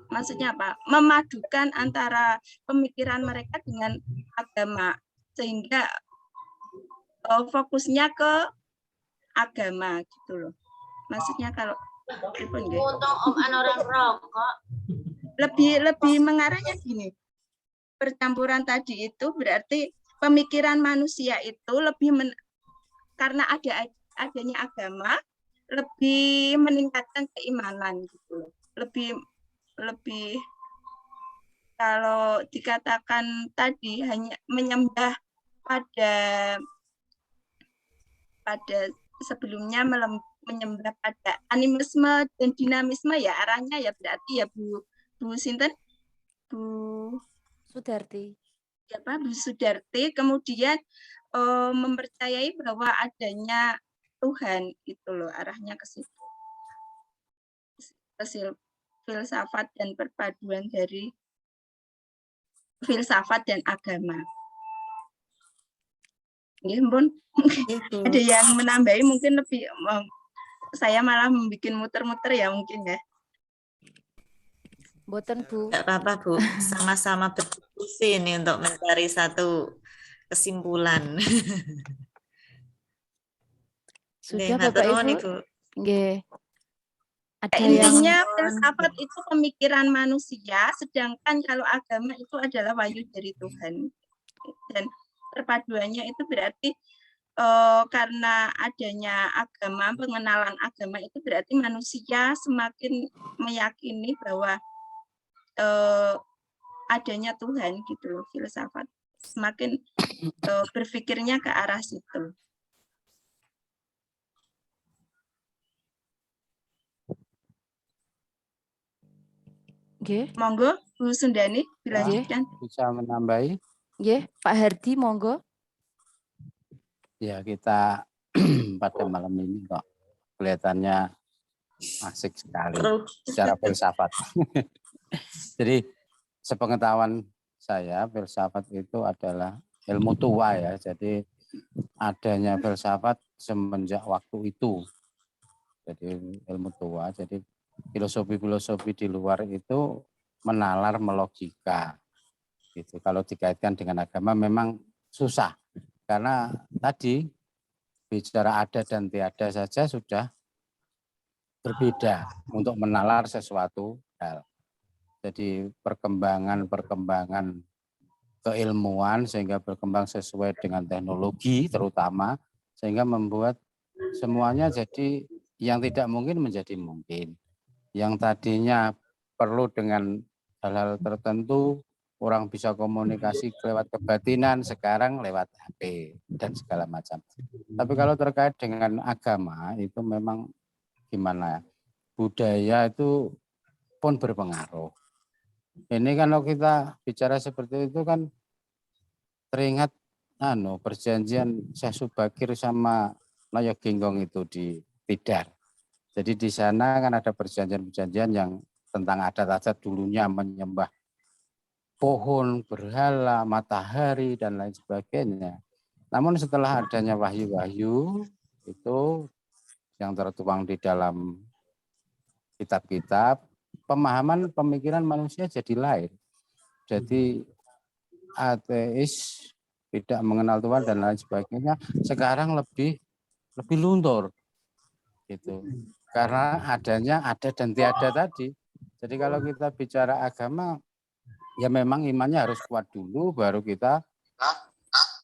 maksudnya apa? Memadukan antara pemikiran mereka dengan agama sehingga fokusnya ke agama gitu loh. Maksudnya kalau untuk orang rokok lebih mengarahnya gini. Percampuran tadi itu berarti pemikiran manusia itu lebih karena adanya agama lebih meningkatkan keimanan gitu loh. Lebih kalau dikatakan tadi hanya menyembah pada sebelumnya menyembah pada animisme dan dinamisme ya arahnya ya berarti ya Bu Sinten, Bu Sudarti. Siapa? Bu Sudarti kemudian mempercayai bahwa adanya Tuhan itu loh arahnya ke situ. Filsafat dan perpaduan dari filsafat dan agama. Ya, Bun. Ada yang menambahi mungkin lebih saya malah membuat muter-muter ya mungkin ya. Boten Bu. Enggak apa-apa Bu, sama-sama berdiskusi ini untuk mencari satu kesimpulan. Sudah Bapak Ibu? Nggih. Intinya filsafat itu pemikiran manusia, sedangkan kalau agama itu adalah wahyu dari Tuhan. Dan perpaduannya itu berarti karena adanya agama, pengenalan agama itu berarti manusia semakin meyakini bahwa adanya Tuhan gitu loh, filsafat semakin berpikirnya ke arah situ. Monggo Bu Sundani dilanjutkan. Bisa menambahi? Pak Hardi, monggo. Ya, kita pada malam ini kok kelihatannya asik sekali secara filsafat. Jadi sepengetahuan saya, filsafat itu adalah ilmu tua ya. Jadi adanya filsafat semenjak waktu itu. Jadi ilmu tua. Jadi filosofi-filosofi di luar itu menalar melogika. Gitu. Kalau dikaitkan dengan agama memang susah. Karena tadi bicara ada dan tiada saja sudah berbeda untuk menalar sesuatu hal. Jadi perkembangan keilmuan sehingga berkembang sesuai dengan teknologi terutama sehingga membuat semuanya jadi yang tidak mungkin menjadi mungkin. Yang tadinya perlu dengan hal-hal tertentu orang bisa komunikasi lewat kebatinan, sekarang lewat HP dan segala macam. Tapi kalau terkait dengan agama itu memang gimana ya, budaya itu pun berpengaruh. Ini kalau kita bicara seperti itu kan teringat perjanjian Syekh Subakir sama Loyo Genggong itu di Tidar. Jadi di sana kan ada perjanjian-perjanjian yang tentang adat-adat dulunya menyembah pohon, berhala, matahari, dan lain sebagainya. Namun setelah adanya wahyu-wahyu, itu yang tertuang di dalam kitab-kitab, pemahaman pemikiran manusia jadi lain. Jadi ateis, tidak mengenal Tuhan, dan lain sebagainya, sekarang lebih luntur. Gitu. Karena adanya ada dan tiada tadi. Jadi kalau kita bicara agama, ya memang imannya harus kuat dulu, baru kita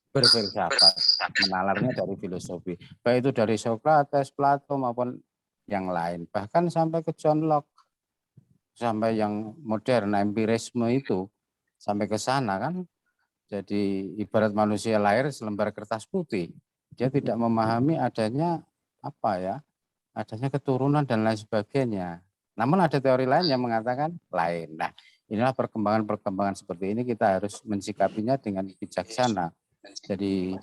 berfilsafat, menalarnya dari filosofi. Baik itu dari Socrates, Plato maupun yang lain. Bahkan sampai ke John Locke, sampai yang modern, empirisme itu, sampai ke sana kan. Jadi ibarat manusia lahir selembar kertas putih. Dia tidak memahami adanya adanya keturunan dan lain sebagainya. Namun ada teori lain yang mengatakan lain. Nah, inilah perkembangan seperti ini kita harus mensikapinya dengan bijaksana. Jadi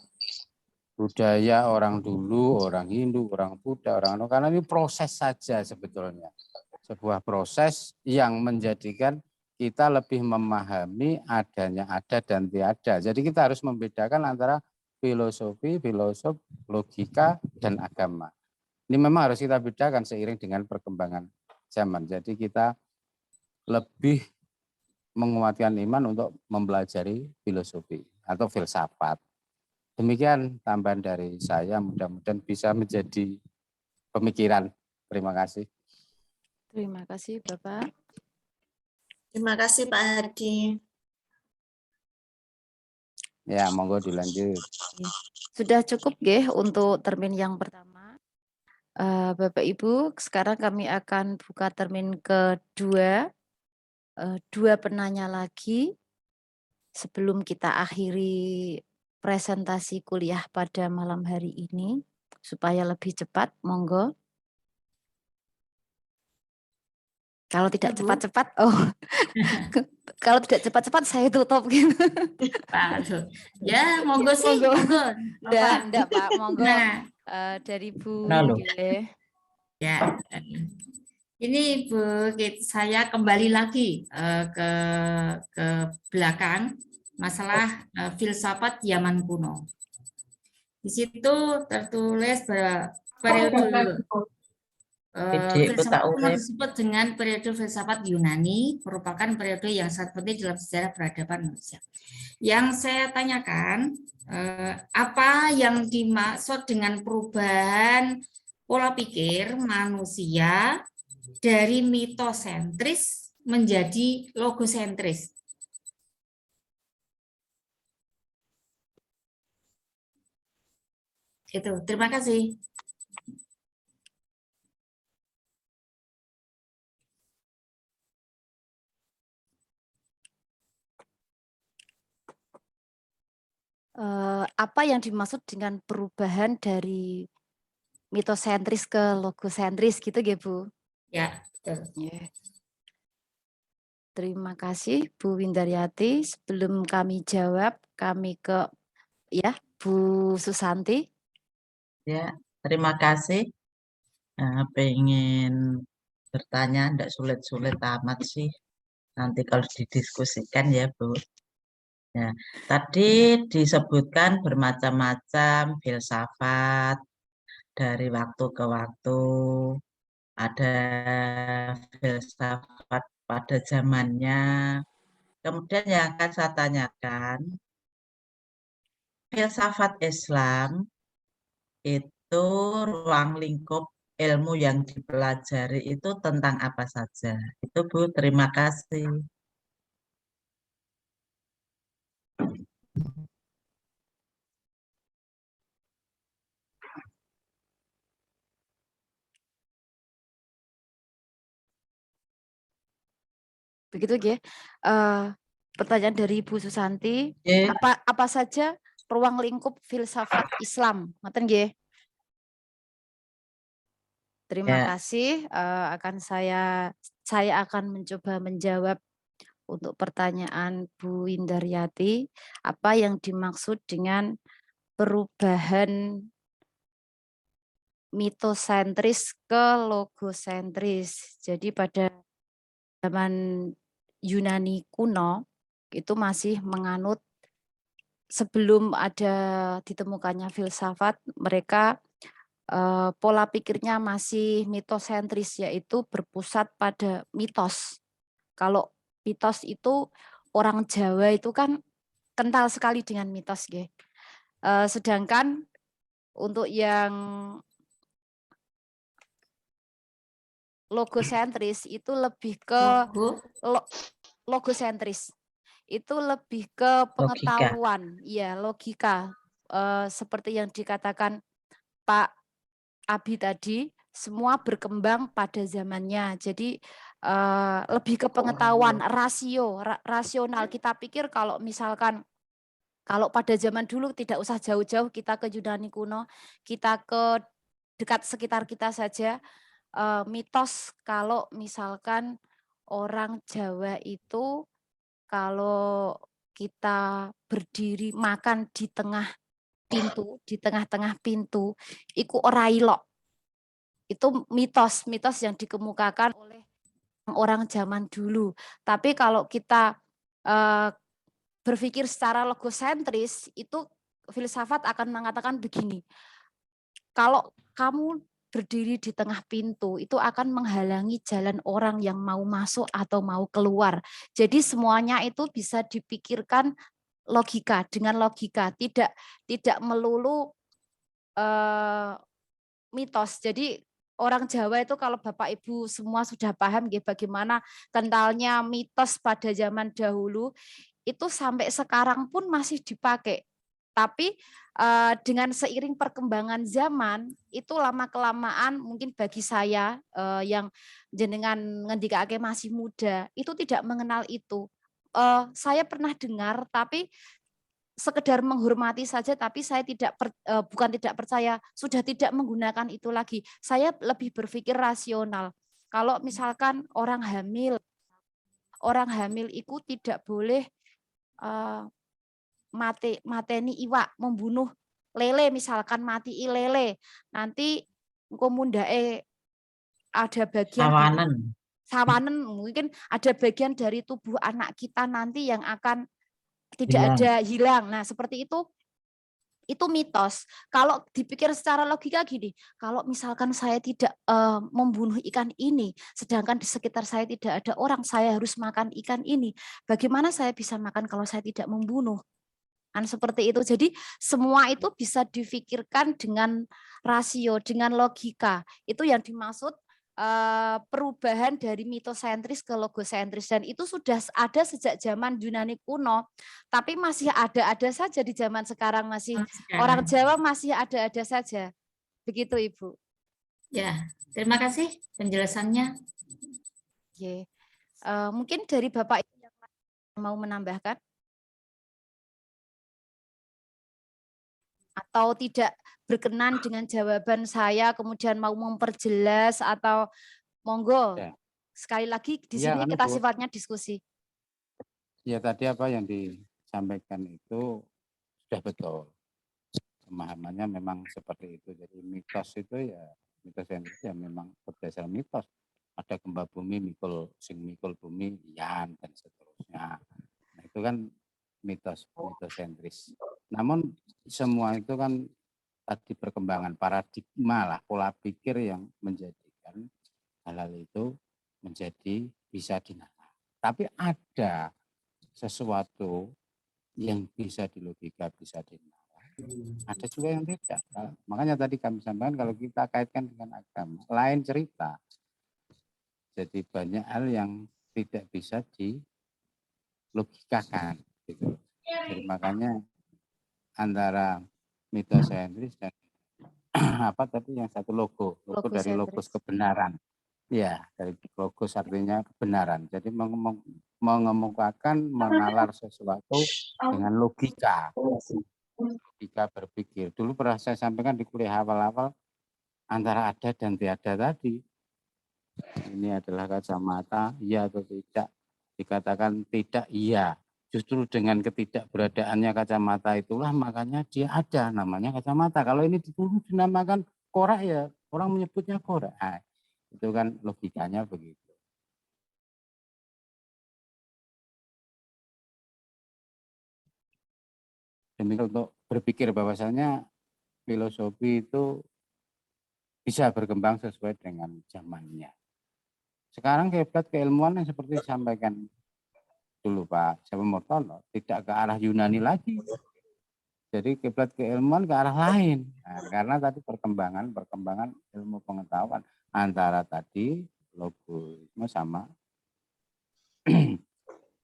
budaya orang dulu, orang Hindu, orang Buddha, orang karena ini proses saja sebetulnya. Sebuah proses yang menjadikan kita lebih memahami adanya ada dan tiada. Jadi kita harus membedakan antara filosofi, filosof, logika, dan agama. Ini memang harus kita bedakan seiring dengan perkembangan zaman. Jadi kita lebih menguatkan iman untuk mempelajari filosofi atau filsafat. Demikian tambahan dari saya, mudah-mudahan bisa menjadi pemikiran. Terima kasih. Terima kasih Bapak. Terima kasih Pak Hardi. Ya, monggo dilanjut. Sudah cukup nggih untuk termin yang pertama. Bapak Ibu, sekarang kami akan buka termin kedua. Dua penanya lagi sebelum kita akhiri presentasi kuliah pada malam hari ini supaya lebih cepat, monggo. Kalau tidak cepat-cepat, kalau tidak cepat-cepat saya tutup gitu. Ya, monggo sih, monggo. Enggak Pak, monggo. Dari Bu. Ya, ini Bu, saya kembali lagi ke belakang masalah filsafat zaman kuno. Di situ tertulis periode filsafat kuno disebut dengan periode filsafat Yunani, merupakan periode yang sangat penting dalam sejarah peradaban manusia. Yang saya tanyakan, apa yang dimaksud dengan perubahan pola pikir manusia dari mitosentris menjadi logosentris? Itu, terima kasih. apa yang dimaksud dengan perubahan dari mitosentris ke logosentris gitu ya Bu? Ya, betul. Yeah. Terima kasih Bu Windaryati. Sebelum kami jawab, kami ke ya Bu Susanti. Ya, terima kasih. Pengen bertanya, enggak sulit-sulit amat sih. Nanti kalau didiskusikan ya, Bu. Ya, tadi disebutkan bermacam-macam filsafat dari waktu ke waktu. Ada filsafat pada zamannya. Kemudian yang akan saya tanyakan, filsafat Islam itu ruang lingkup ilmu yang dipelajari itu tentang apa saja? Itu Bu, terima kasih. Begitu ya. Pertanyaan dari Bu Susanti, Oke. apa saja ruang lingkup filsafat Islam? Ngoten nggih. Terima Ya. kasih. Saya akan mencoba menjawab untuk pertanyaan Bu Windaryati. Apa yang dimaksud dengan perubahan mitosentris ke logosentris? Jadi pada zaman Yunani kuno itu masih menganut, sebelum ada ditemukannya filsafat, mereka pola pikirnya masih mitosentris, yaitu berpusat pada mitos. Kalau mitos itu orang Jawa itu kan kental sekali dengan mitos, nggih. Sedangkan untuk yang logosentris itu lebih ke logosentris. Itu lebih ke pengetahuan, ya logika. Seperti yang dikatakan Pak Abi tadi, semua berkembang pada zamannya. Jadi lebih ke pengetahuan, rasional. Kita pikir kalau misalkan kalau pada zaman dulu tidak usah jauh-jauh kita ke Yunani kuno, kita ke dekat sekitar kita saja. Mitos kalau misalkan orang Jawa itu kalau kita berdiri makan di tengah pintu, di tengah-tengah pintu, iku ora ilok. Itu mitos yang dikemukakan oleh orang zaman dulu. Tapi kalau kita berpikir secara logosentris, itu filsafat akan mengatakan begini. Kalau kamu berdiri di tengah pintu, itu akan menghalangi jalan orang yang mau masuk atau mau keluar. Jadi semuanya itu bisa dipikirkan logika, dengan logika, tidak melulu mitos. Jadi orang Jawa itu kalau Bapak Ibu semua sudah paham bagaimana kentalnya mitos pada zaman dahulu, itu sampai sekarang pun masih dipakai. Tapi dengan seiring perkembangan zaman, itu lama-kelamaan mungkin bagi saya yang jenengan ngendikake masih muda, itu tidak mengenal itu. Saya pernah dengar, tapi sekedar menghormati saja, tapi saya bukan tidak percaya, sudah tidak menggunakan itu lagi. Saya lebih berpikir rasional. Kalau misalkan orang hamil itu tidak boleh mateni iwak, membunuh lele, misalkan mati lele, nanti mundake ada bagian sawanen, mungkin ada bagian dari tubuh anak kita nanti yang akan tidak ada hilang. Nah, seperti itu mitos. Kalau dipikir secara logika gini, kalau misalkan saya tidak membunuh ikan ini, sedangkan di sekitar saya tidak ada orang, saya harus makan ikan ini. Bagaimana saya bisa makan kalau saya tidak membunuh? Kan seperti itu. Jadi semua itu bisa difikirkan dengan rasio, dengan logika. Itu yang dimaksud perubahan dari mitosentris ke logosentris, dan itu sudah ada sejak zaman Yunani kuno, tapi masih ada saja di zaman sekarang, masih orang Jawa masih ada saja. Begitu Ibu. Ya, terima kasih penjelasannya. Oke. Mungkin dari Bapak yang mau menambahkan. atau tidak berkenan dengan jawaban saya, kemudian mau memperjelas atau monggo. Ya. Sekali lagi di Ya, sini anu, kita Bu. sifatnya diskusi. Ya tadi apa yang disampaikan itu sudah betul. Pemahamannya memang seperti itu. Jadi mitos itu ya, mitos yang itu ya memang berdasar mitos. Ada gempa bumi, sing mikul bumi, yan, dan seterusnya. Nah, itu kan mitosentris. Namun semua itu kan tadi perkembangan paradigma lah, pola pikir yang menjadikan hal-hal itu menjadi bisa dinalar. Tapi ada sesuatu yang bisa dilogika, bisa dinalar. Ada juga yang tidak. Makanya tadi kami sampaikan kalau kita kaitkan dengan agama, lain cerita. Jadi banyak hal yang tidak bisa dilogikakan. Gitu. Jadi makanya antara mitosentris dan apa tadi yang satu logo dari logos kebenaran. Ya, dari logos artinya kebenaran. Jadi mengemukakan, menalar sesuatu dengan logika. Logika berpikir. Dulu pernah saya sampaikan di kuliah awal-awal antara ada dan tiada tadi. Ini adalah kacamata, iya atau tidak. Dikatakan tidak, iya. Justru dengan ketidakberadaannya kacamata itulah makanya dia ada, namanya kacamata. Kalau ini dinamakan korak ya, orang menyebutnya korak. Nah, itu kan logikanya begitu. Demikian untuk berpikir bahwasanya filosofi itu bisa berkembang sesuai dengan zamannya. Sekarang kiblat keilmuan yang seperti disampaikan dulu Pak Syaful Murtala, tidak ke arah Yunani lagi. Jadi kiblat keilmuan ke arah lain. Nah, karena tadi perkembangan ilmu pengetahuan antara tadi logisme sama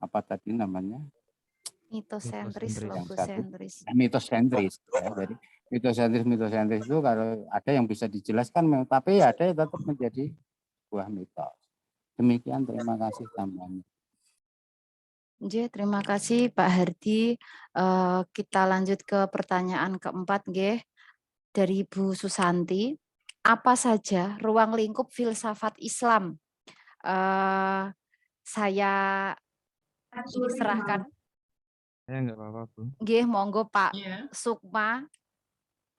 apa tadi namanya? Mitosentris, logosentris. Mitosentris. Ya. Jadi mitosentris itu kalau ada yang bisa dijelaskan, tapi ada yang tetap menjadi buah mitos. Demikian, terima kasih tambahannya. Terima kasih Pak Hardi. Kita lanjut ke pertanyaan keempat, dari Bu Susanti. Apa saja ruang lingkup filsafat Islam? Saya serahkan. Ya enggak apa-apa, Bu. Monggo Pak Sukma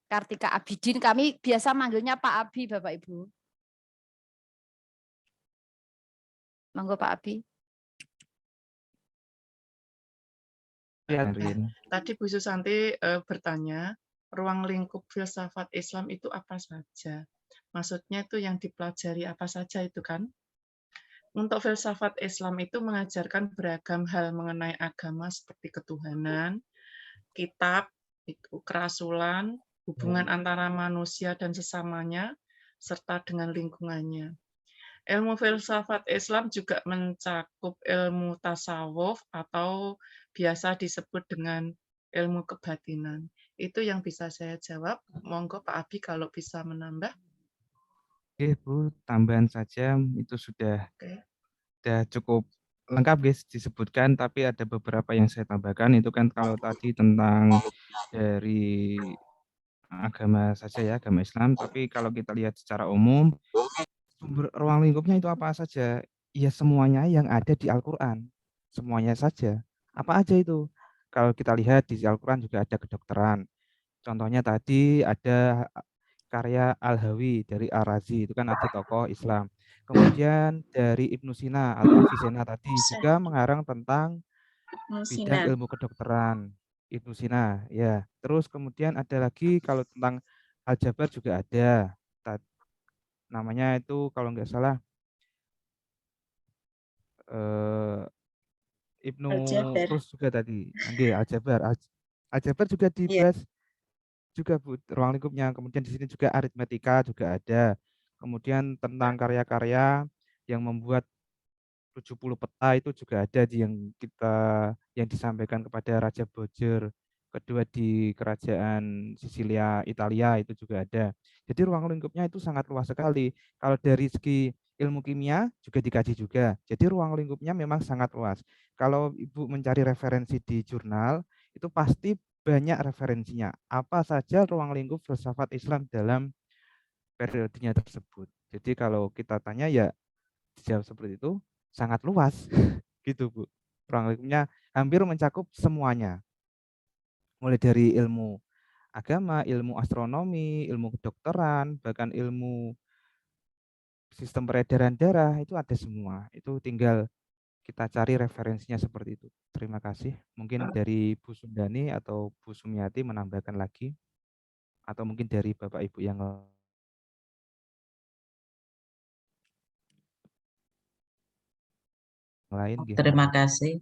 Kartika Abidin. Kami biasa manggilnya Pak Abi, Bapak Ibu. Monggo Pak Abi. Ya, tadi Bu Susanti bertanya, ruang lingkup filsafat Islam itu apa saja? Maksudnya itu yang dipelajari apa saja itu kan? Untuk filsafat Islam itu mengajarkan beragam hal mengenai agama seperti ketuhanan, kitab, kerasulan, hubungan antara manusia dan sesamanya, serta dengan lingkungannya. Ilmu filsafat Islam juga mencakup ilmu tasawuf atau biasa disebut dengan ilmu kebatinan. Itu yang bisa saya jawab. Monggo Pak Abi kalau bisa menambah. Oke Bu, tambahan saja itu sudah cukup lengkap guys disebutkan, tapi ada beberapa yang saya tambahkan. Itu kan kalau tadi tentang dari agama saja ya, agama Islam, tapi kalau kita lihat secara umum, sumber ruang lingkupnya itu apa saja? Ya semuanya yang ada di Al-Quran, semuanya saja. Apa aja itu? Kalau kita lihat di Al-Quran juga ada kedokteran. Contohnya tadi ada karya Al-Hawi dari Ar-Razi, itu kan ada tokoh Islam. Kemudian dari Ibnu Sina atau Avicenna tadi juga mengarang tentang bidang ilmu kedokteran. Ibnu Sina, ya. Terus kemudian ada lagi kalau tentang aljabar juga ada. Namanya itu kalau nggak salah Ibnu Rus juga tadi. Aljabar juga dibahas juga Bu, ruang lingkupnya. Kemudian di sini juga aritmetika juga ada. Kemudian tentang karya-karya yang membuat 70 peta itu juga ada yang disampaikan kepada Raja Bojer kedua di kerajaan Sisilia Italia itu juga ada. Jadi ruang lingkupnya itu sangat luas sekali. Kalau dari segi ilmu kimia juga dikaji juga. Jadi ruang lingkupnya memang sangat luas. Kalau Ibu mencari referensi di jurnal itu pasti banyak referensinya. Apa saja ruang lingkup filsafat Islam dalam periodenya tersebut. Jadi kalau kita tanya ya dijawab seperti itu sangat luas gitu Bu. Ruang lingkupnya hampir mencakup semuanya. Mulai dari ilmu agama, ilmu astronomi, ilmu kedokteran, bahkan ilmu sistem peredaran darah itu ada semua. Itu tinggal kita cari referensinya seperti itu. Terima kasih. Mungkin dari Bu Sundani atau Bu Sumiati menambahkan lagi, atau mungkin dari Bapak Ibu yang lain. Terima kasih.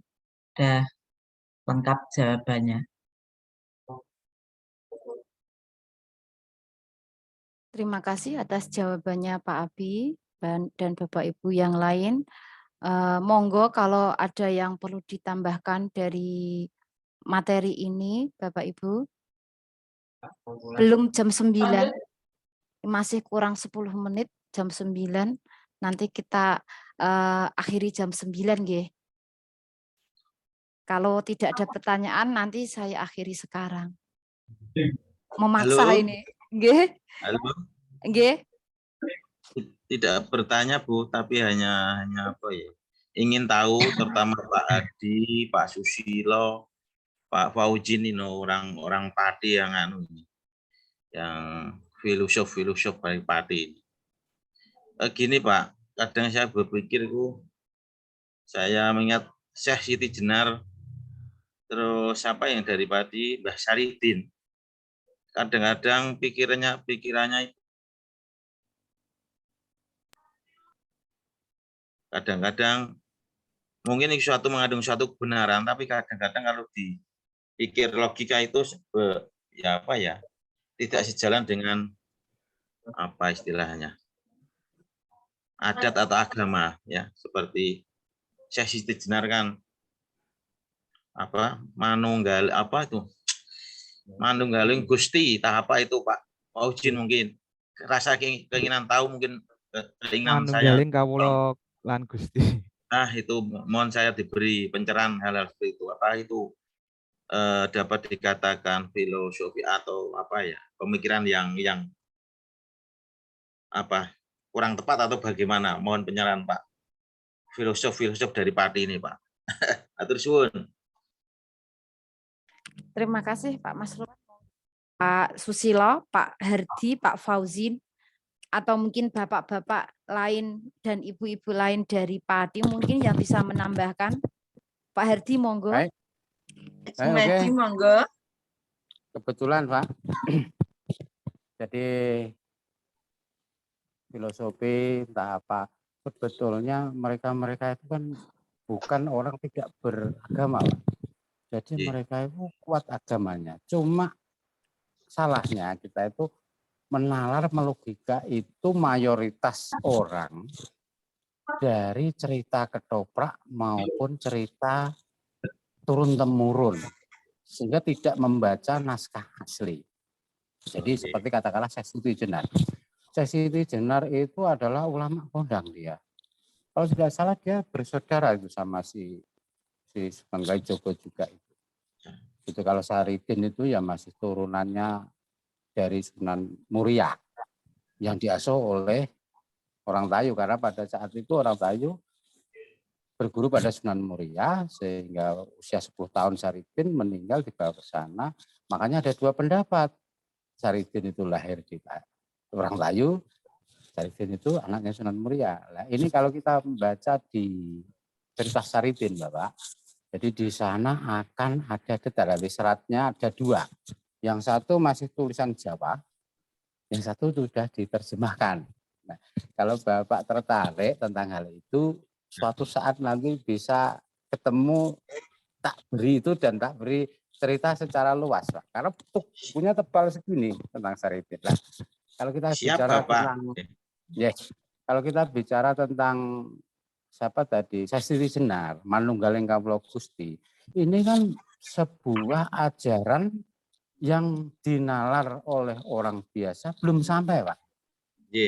Sudah lengkap jawabannya. Terima kasih atas jawabannya Pak Abi dan Bapak Ibu yang lain. Monggo kalau ada yang perlu ditambahkan dari materi ini, Bapak Ibu. Belum jam 9, masih kurang 10 menit, jam 9. Nanti kita akhiri jam 9, nggih. Kalau tidak ada pertanyaan, nanti saya akhiri sekarang. Memaksa Halo. ini. Nggih. Halo. Nggih. Tidak bertanya Bu, tapi hanya apa ya? Ingin tahu terutama Pak Adi, Pak Susilo, Pak Faujin ini orang Pati yang ini, yang filosof dari Pati ini. Gini Pak, kadang saya berpikir saya mengingat Syekh Siti Jenar, terus siapa yang dari Pati, Mbah Saridin. Kadang-kadang pikirannya kadang-kadang mungkin suatu mengandung suatu kebenaran, tapi kadang-kadang kalau dipikir logika itu ya apa ya, tidak sejalan dengan apa istilahnya, adat atau agama ya, seperti Syekh Siti Jenar kan apa manunggaling Gusti, apa itu Pak Faujin, mungkin rasa keinginan tahu, mungkin keinginan saya manunggaling kawula lan Gusti. Nah itu mohon saya diberi pencerahan hal-hal seperti itu. Apa itu dapat dikatakan filosofi atau apa ya, pemikiran yang apa kurang tepat atau bagaimana? Mohon pencerahan Pak. Filosof dari Pati ini Pak. Atur suwun. Terima kasih Pak Masrur, Pak Susilo, Pak Hardi, Pak Fauzin, atau mungkin bapak-bapak lain dan ibu-ibu lain dari Pati mungkin yang bisa menambahkan. Pak Hardi, monggo. Baik. Hardi, monggo. Kebetulan Pak. Jadi filosofi entah apa, sebetulnya mereka itu kan bukan orang tidak beragama Pak. Jadi mereka itu kuat agamanya. Cuma salahnya kita itu menalar melogika itu mayoritas orang dari cerita ketoprak maupun cerita turun-temurun, sehingga tidak membaca naskah asli. Jadi seperti katakanlah Syekh Siti Jenar. Syekh Siti Jenar itu adalah ulama kondang dia. Kalau tidak salah dia bersaudara itu sama si Sugeng Kalijogo juga itu. Itu kalau Saridin itu ya masih turunannya dari Sunan Muria yang diasuh oleh orang Tayu, karena pada saat itu orang Tayu berguru pada Sunan Muria sehingga usia 10 tahun Saridin meninggal dibawa ke sana. Makanya ada dua pendapat. Saridin itu lahir di orang Tayu, Saridin itu anaknya Sunan Muria. Nah, ini kalau kita membaca di cerita Saridin Bapak, jadi di sana akan ada detail, seratnya ada dua. Yang satu masih tulisan Jawa, yang satu sudah diterjemahkan. Nah, kalau Bapak tertarik tentang hal itu, suatu saat nanti bisa ketemu tak beri itu dan tak beri cerita secara luas, Pak. Karena bukunya tebal segini tentang Saridin. Nah, kalau kita bicara tentang, kalau kita bicara tentang siapa tadi, Syekh Siti Jenar, Manunggaling Kawula Gusti, ini kan sebuah ajaran yang dinalar oleh orang biasa belum sampai, Pak.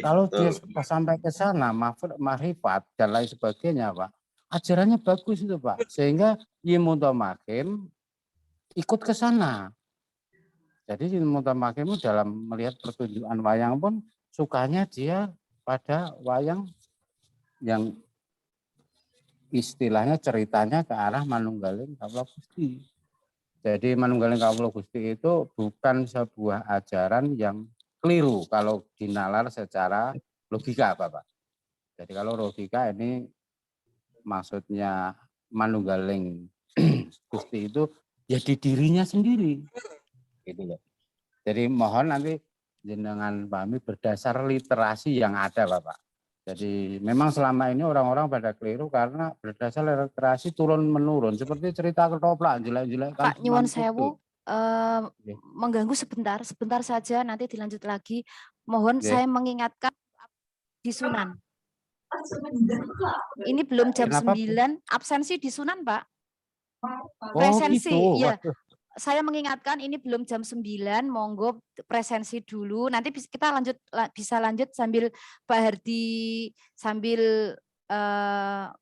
Kalau dia sampai ke sana, marifat dan lain sebagainya, Pak, ajarannya bagus itu, Pak. Sehingga Yimunto Makin ikut ke sana. Jadi mutamakimu dalam melihat pertunjukan wayang pun sukanya dia pada wayang yang istilahnya ceritanya ke arah Manunggaling Kawula Gusti. Jadi Manunggaling Kawula Gusti itu bukan sebuah ajaran yang keliru kalau dinalar secara logika, Bapak. Jadi kalau logika ini maksudnya Manunggaling Gusti itu ya di dirinya sendiri. Gitu loh. Jadi mohon nanti jenengan pahami berdasar literasi yang ada, Bapak. Jadi memang selama ini orang-orang pada keliru karena berdasar literasi turun-menurun. Seperti cerita ketoprak, jelek-jelek kan. Pak nyuwun sewu, mengganggu sebentar saja, nanti dilanjut lagi. Mohon saya mengingatkan di Sunan. Ini belum jam 9, absensi di Sunan, Pak. Presensi, gitu. ya. Saya mengingatkan ini belum jam 9, monggo presensi dulu. Nanti kita bisa lanjut sambil Pak Hardi sambil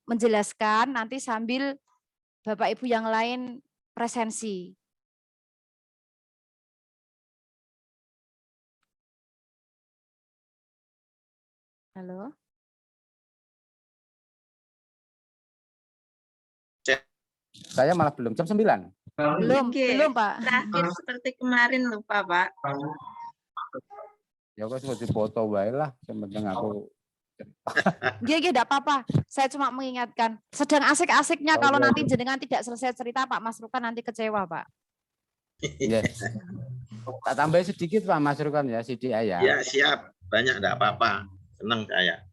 menjelaskan, nanti sambil Bapak Ibu yang lain presensi. Halo. Saya malah belum jam 9. Belum Pak. Terakhir seperti kemarin lupa Pak. Ya kok seperti foto wae lah, sementing aku. Gak apa-apa. Saya cuma mengingatkan. Sedang asik-asiknya kalau nanti jenengan tidak selesai cerita Pak Mas Rukan nanti kecewa Pak. Yes. Tak tambahin sedikit Pak Mas Rukan ya, Sidi Ayah. Ya siap, banyak enggak apa-apa. Senang saya.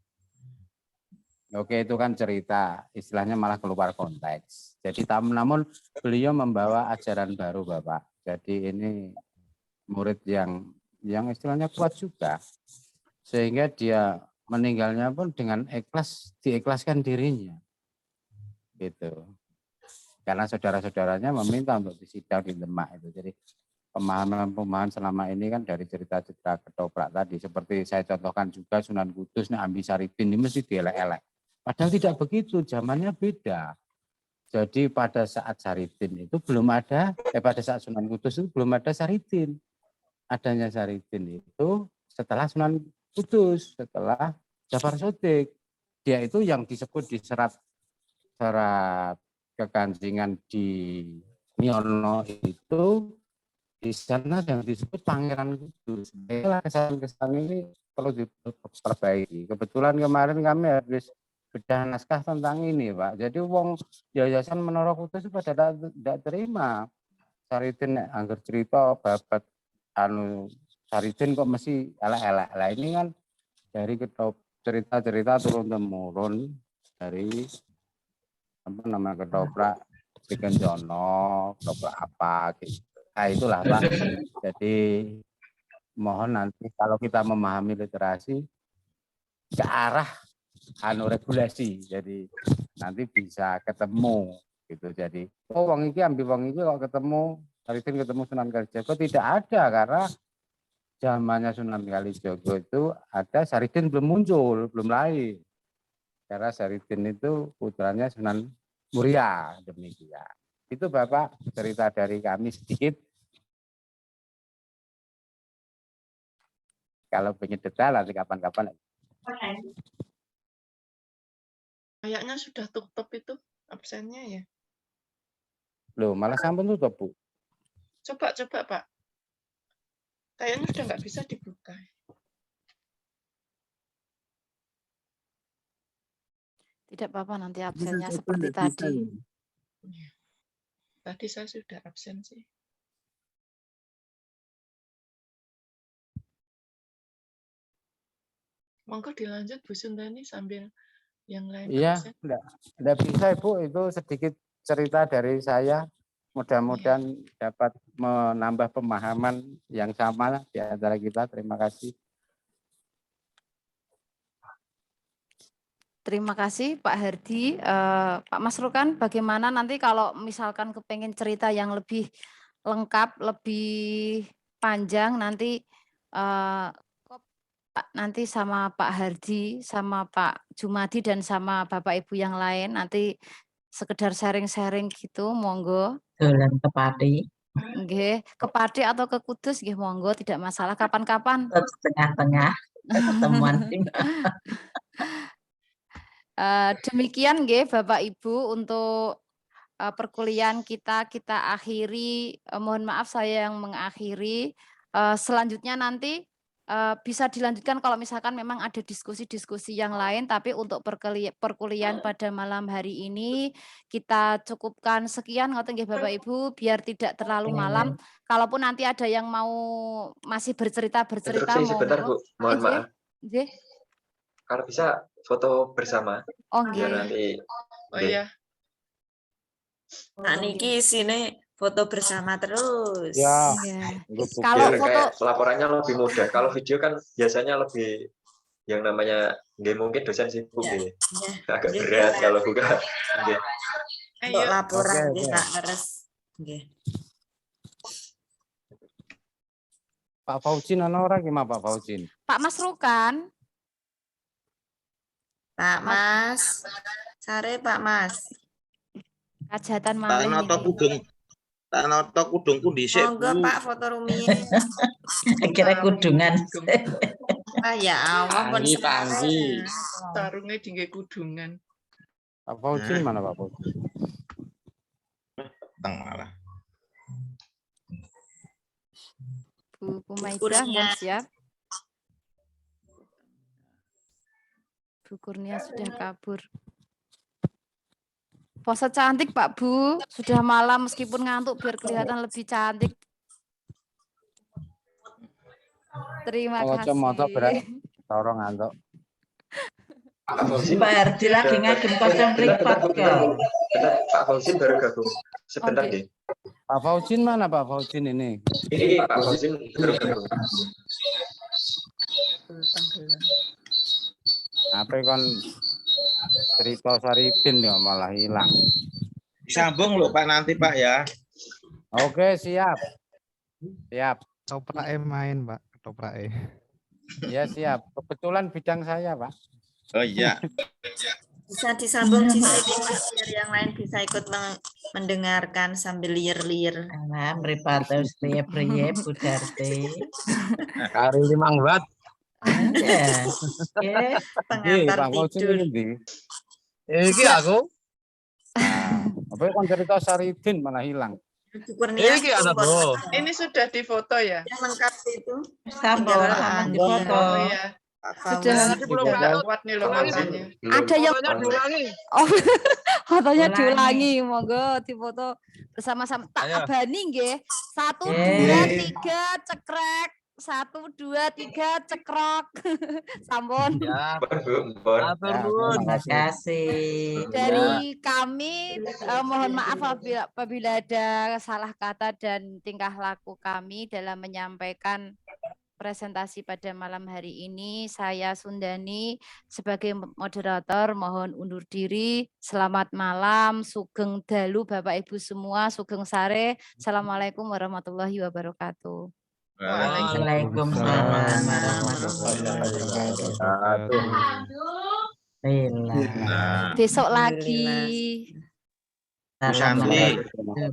Oke, itu kan cerita, istilahnya malah keluar konteks. Jadi namun beliau membawa ajaran baru Bapak. Jadi ini murid yang istilahnya kuat juga. Sehingga dia meninggalnya pun dengan ikhlas, diikhlaskan dirinya. Gitu. Karena saudara-saudaranya meminta untuk disidang di Demak itu. Jadi pemahaman selama ini kan dari cerita-cerita ketoprak tadi. Seperti saya contohkan juga Sunan Kudus, Ambi Saripin ini mesti dielek-elek. Padahal tidak begitu, zamannya beda. Jadi pada saat Saripin itu belum ada, pada saat Sunan Kudus itu belum ada Saripin. Adanya Saripin itu setelah Sunan Kudus, setelah Jafar Sodik. Dia itu yang disebut di serat kekancingan di Nyono itu, di sana yang disebut Pangeran Kudus. Kesan-kesan ini perlu diperbaiki. Kebetulan kemarin kami habis bedah naskah tentang ini Pak. Jadi wong Yayasan Menara Kudus pada tidak terima. Saripin angger cerita babat Saripin kok mesti elek-elek. Lah ini kan dari cerita-cerita turun-temurun dari apa namanya ketoprak Dikenjono, ketoprak apa gitu. Nah itulah Pak. Jadi mohon nanti kalau kita memahami literasi ke arah regulasi, jadi nanti bisa ketemu gitu. Jadi wong iki ambil wong iki kok ketemu Saripin ketemu Sunan Kalijaga tidak ada karena zamannya Sunan Kalijaga itu ada Saripin belum muncul, belum lahir. Karena Saripin itu putranya Sunan Muria demikian. Itu Bapak cerita dari kami sedikit. Kalau pengen detail nanti kapan-kapan. Kayaknya sudah tutup itu absennya ya. Loh, malah sampun tutup, Bu. Coba Pak. Kayaknya sudah nggak bisa dibuka. Tidak apa-apa nanti absennya seperti tadi. Tadi saya sudah absen sih. Monggo dilanjut Bu Sundani sambil yang lain. Iya, enggak bisa Ibu, itu sedikit cerita dari saya. Mudah-mudahan dapat menambah pemahaman yang sama di antara kita. Terima kasih. Terima kasih Pak Hardi. Pak Mas Rukan, bagaimana nanti kalau misalkan kepengen cerita yang lebih lengkap, lebih panjang, nanti nanti sama Pak Hardi, sama Pak Jumadi, dan sama Bapak Ibu yang lain, nanti sekedar sharing-sharing gitu, monggo. Dolan tepati. Nggih, ke Pati atau ke Kudus nggih monggo, tidak masalah kapan-kapan. Tengah-tengah ketemuan tim. Demikian nggih Bapak Ibu untuk perkuliahan kita akhiri. Mohon maaf saya yang mengakhiri. Selanjutnya nanti bisa dilanjutkan kalau misalkan memang ada diskusi-diskusi yang lain, tapi untuk perkuliahan pada malam hari ini kita cukupkan sekian ngoten nggih Bapak Ibu, biar tidak terlalu malam. Kalaupun nanti ada yang mau masih bercerita Interupsi sebentar Bu, mohon maaf. Nggih. Kalau bisa foto bersama. Oh biar nggih. nanti. Oh iya. Nah, niki sini foto bersama terus. Ya. Kalau foto kayak pelaporannya lebih mudah. Kalau video kan biasanya lebih yang namanya mungkin dosen sibuk ya. Agak berat kalau bukan. Untuk laporan kita harus. Pak Fauzin ana ora gimana Pak Fauzin? Pak Mas Rukan. Pak Mas. Sare Pak Mas. Hajatan malih tak noto kudungku dhisik. Monggo Pak foto rumiyin. Kira kudungan. Ya Allah pun Panggi. Tarungnya tinggi kudungan. Pak Fauzin mana Pak Fauzin? Tengah. Bu Maisa mohon siap. Bu Kurnia sudah kabur. Pose cantik Pak Bu, sudah malam meskipun ngantuk biar kelihatan lebih cantik. Terima kasih. Moto berat, toro ngantuk. Pak Herdi lagi ngagem kosong privat kok. Pak Fauzin baru gabung. Sebentar deh. Pak Fauzin mana Pak Fauzin ini? Ini Pak Fauzin baru gabung. Apa kan cerita Saripin ya malah hilang. Sambung loh Pak nanti Pak ya. Oke siap. Siap. Toprae main Pak, toprae. Ya siap. Kebetulan bidang saya Pak. Oh iya. Bisa disambung biar yang lain bisa ikut mendengarkan sambil liar-liar. Nah, meripatos priye-priye Bu Darti. Kari 5 watt. Ya. Pengantar tidur. Iki aku. Apa kan cerita Saripin malah hilang. Ini sudah difoto ya? Yang lengkap itu. Sampel difoto. Ya. Sudah. Belum kuat nih loh matanya. Ada yang fotonya diulangi, monggo difoto bersama-sama. Tak abani nggih. 1 2 3 cekrek. 1 2 3 cekrok. Sampun. Ya. Terima kasih. Dari kami mohon maaf apabila ada salah kata dan tingkah laku kami dalam menyampaikan presentasi pada malam hari ini. Saya Sundani sebagai moderator mohon undur diri. Selamat malam, sugeng dalu Bapak Ibu semua, sugeng sare. Assalamualaikum warahmatullahi wabarakatuh. Waalaikumsalam warahmatullahi wabarakatuh. Besok lagi. Bu Santi.